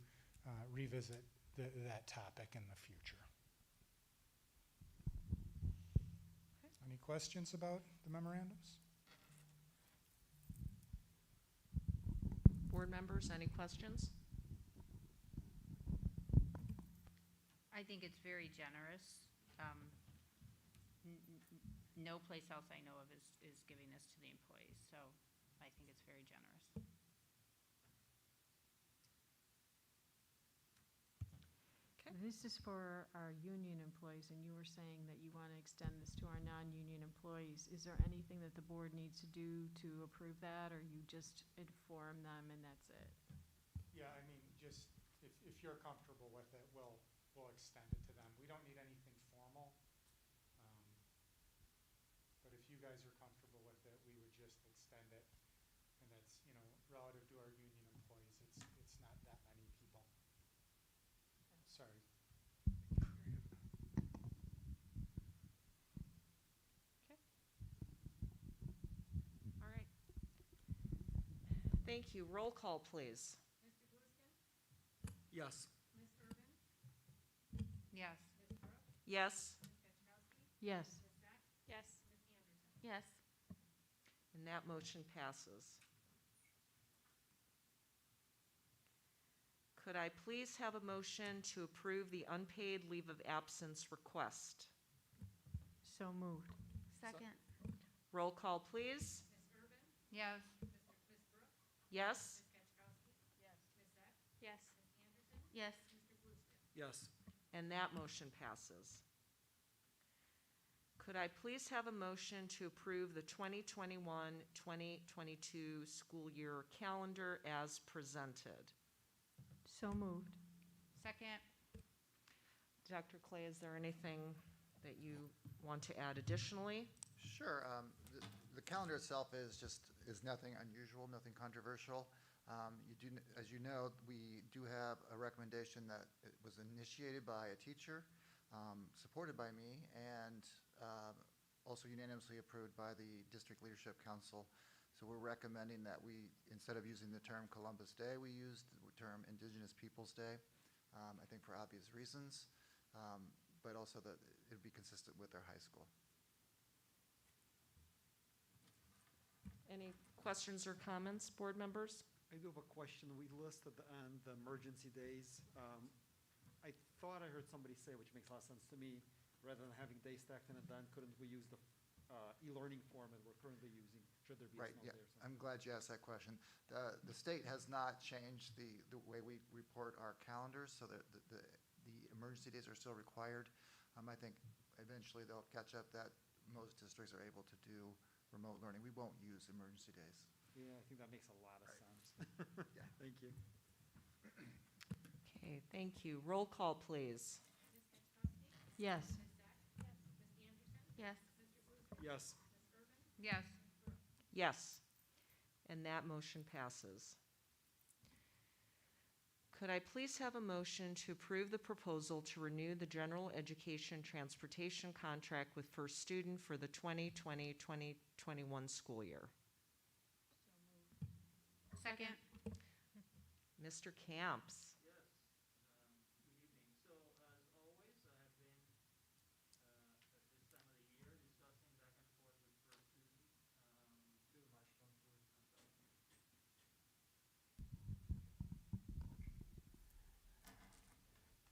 revisit that topic in the future. Any questions about the memorandums? Board members, any questions? I think it's very generous. No place else I know of is giving this to the employees, so I think it's very generous. Okay. This is for our union employees, and you were saying that you want to extend this to our non-union employees. Is there anything that the board needs to do to approve that, or you just inform them and that's it? Yeah, I mean, just if you're comfortable with it, we'll extend it to them. We don't need anything formal. But if you guys are comfortable with it, we would just extend it. And that's, relative to our union employees, it's not that many people. Sorry. Okay. All right. Thank you. Roll call, please. Yes. Yes. Yes, Yes. Yes. Yes. and that motion passes. Could I please have a motion to approve the unpaid leave of absence request? So moved. Second. Roll call, please. Yes. Yes? Yes. Yes. Yes. And that motion passes. Could I please have a motion to approve the 2021-2022 school year calendar as presented? So moved. Second. Dr. Clay, is there anything that you want to add additionally? Sure. The calendar itself is nothing unusual, nothing controversial. As you know, we do have a recommendation that it was initiated by a teacher, supported by me, and also unanimously approved by the District Leadership Council. So we're recommending that we, instead of using the term Columbus Day, we use the term Indigenous Peoples Day, I think for obvious reasons, but also that it would be consistent with our high school. Any questions or comments, board members? I do have a question. We list at the end the emergency days. I thought I heard somebody say, which makes a lot of sense to me, rather than having days stacked in a den, couldn't we use the e-learning format we're currently using? Should there be a Right, snow yeah. day or something? I'm glad you asked that question. The state has not changed the way we report our calendars, so that the emergency days are still required. I think eventually they'll catch up that most districts are able to do remote learning. We won't use emergency days. Yeah, I think that makes a lot of sense. Thank you. Okay, thank you. Roll call, please. Yes. Yes. Yes. Yes. Yes, and that motion passes. Could I please have a motion to approve the proposal to renew the general education transportation contract with First Student for the 2020-2021 school year? Second. Mr. Camps?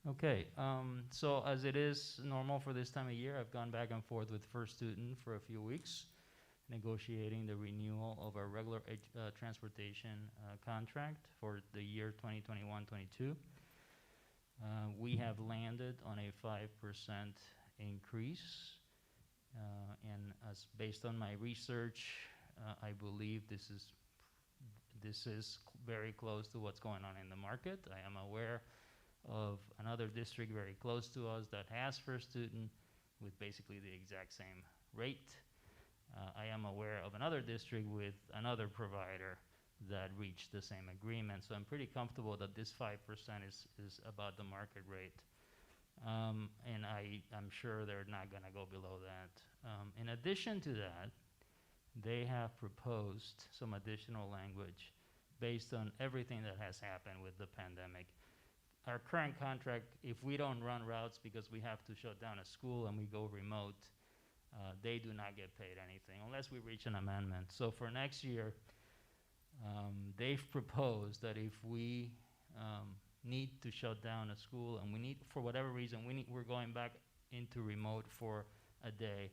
Okay, so as it is normal for this time of year, I've gone back and forth with First Student for a few weeks, negotiating the renewal of our regular transportation contract for the year 2021-22. We have landed on a 5% increase, and as based on my research, I believe this is very close to what's going on in the market. I am aware of another district very close to us that has First Student with basically the exact same rate. I am aware of another district with another provider that reached the same agreement. So I'm pretty comfortable that this 5% is about the market rate. And I'm sure they're not gonna go below that. In addition to that, they have proposed some additional language based on everything that has happened with the pandemic. Our current contract, if we don't run routes because we have to shut down a school and we go remote, they do not get paid anything unless we reach an amendment. So for next year, they've proposed that if we need to shut down a school and we need, for whatever reason, we're going back into remote for a day,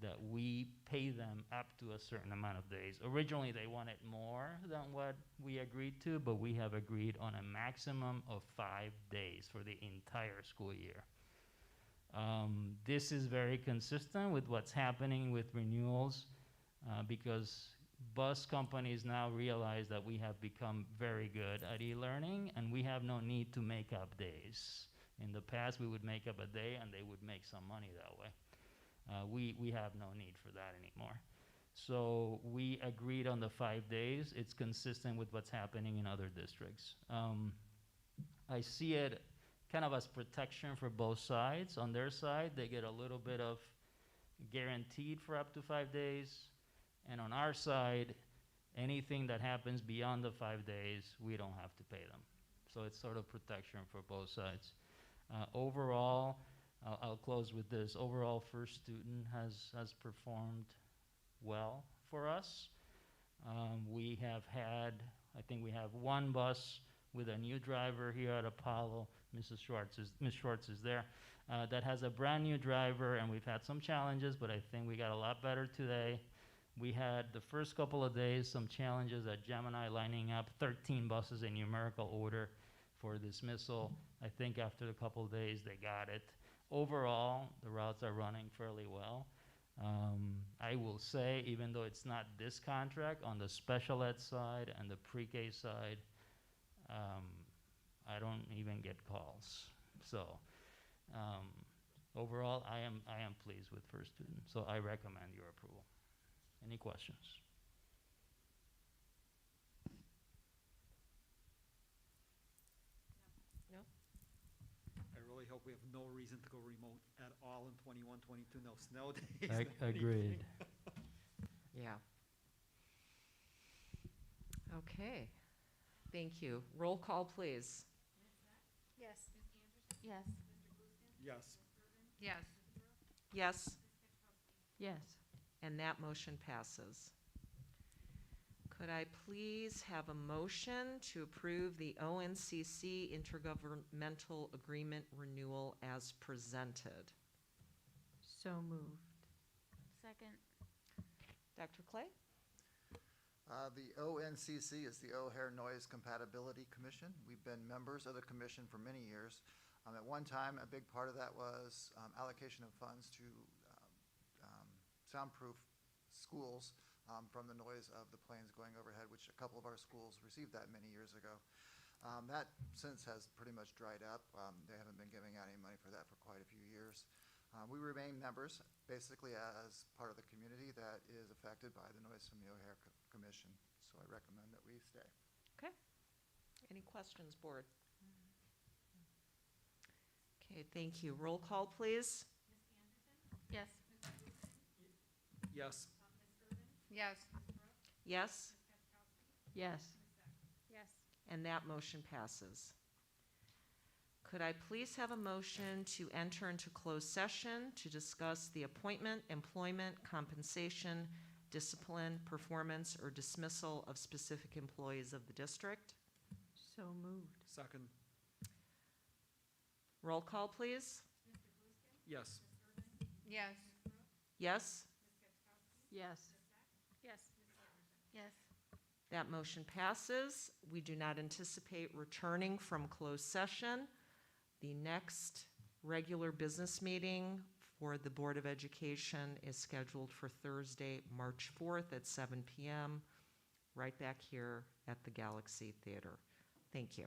that we pay them up to a certain amount of days. Originally, they wanted more than what we agreed to, but we have agreed on a maximum of 5 days for the entire school year. This is very consistent with what's happening with renewals because bus companies now realize that we have become very good at e-learning and we have no need to make up days. In the past, we would make up a day and they would make some money that way. We have no need for that anymore. So we agreed on the 5 days. It's consistent with what's happening in other districts. I see it kind of as protection for both sides. On their side, they get a little bit of guaranteed for up to 5 days. And on our side, anything that happens beyond the 5 days, we don't have to pay them. So it's sort of protection for both sides. Overall, I'll close with this. Overall, First Student has performed well for us. We have had, I think we have one bus with a new driver here at Apollo. Ms. Schwartz is there, that has a brand new driver, and we've had some challenges, but I think we got a lot better today. We had the first couple of days some challenges at Gemini, lining up 13 buses in numerical order for dismissal. I think after a couple of days they got it. Overall, the routes are running fairly well. I will say, even though it's not this contract, on the special ed side and the pre-K side, I don't even get calls. So overall, I am pleased with First Student. So I recommend your approval. Any questions? No? I really hope we have no reason to go remote at all in 21, 22, no snow days. Agreed. Yeah. Okay. Thank you. Roll call, please. Yes. Yes. Yes. Yes. Yes, Yes. and that motion passes. Could I please have a motion to approve the ONCC intergovernmental agreement renewal as presented? So moved. Second. Dr. Clay? The ONCC is the O'Hare Noise Compatibility Commission. We've been members of the commission for many years. At one time, a big part of that was allocation of funds to soundproof schools from the noise of the planes going overhead, which a couple of our schools received that many years ago. That since has pretty much dried up. They haven't been giving out any money for that for quite a few years. We remain members, basically as part of the community that is affected by the noise from the O'Hare Commission. So I recommend that we stay. Okay. Any questions, board? Okay, thank you. Roll call, please. Yes. Yes. Yes. Yes? Yes. Yes. And that motion passes. Could I please have a motion to enter into closed session to discuss the appointment, employment, compensation, discipline, performance, or dismissal of specific employees of the district? So moved. Second. Roll call, please. Yes. Yes. Yes? Yes. Yes. Yes. That motion passes. We do not anticipate returning from closed session. The next regular business meeting for the Board of Education is scheduled for Thursday, March 4th at 7 p.m., right back here at the Galaxy Theater. Thank you.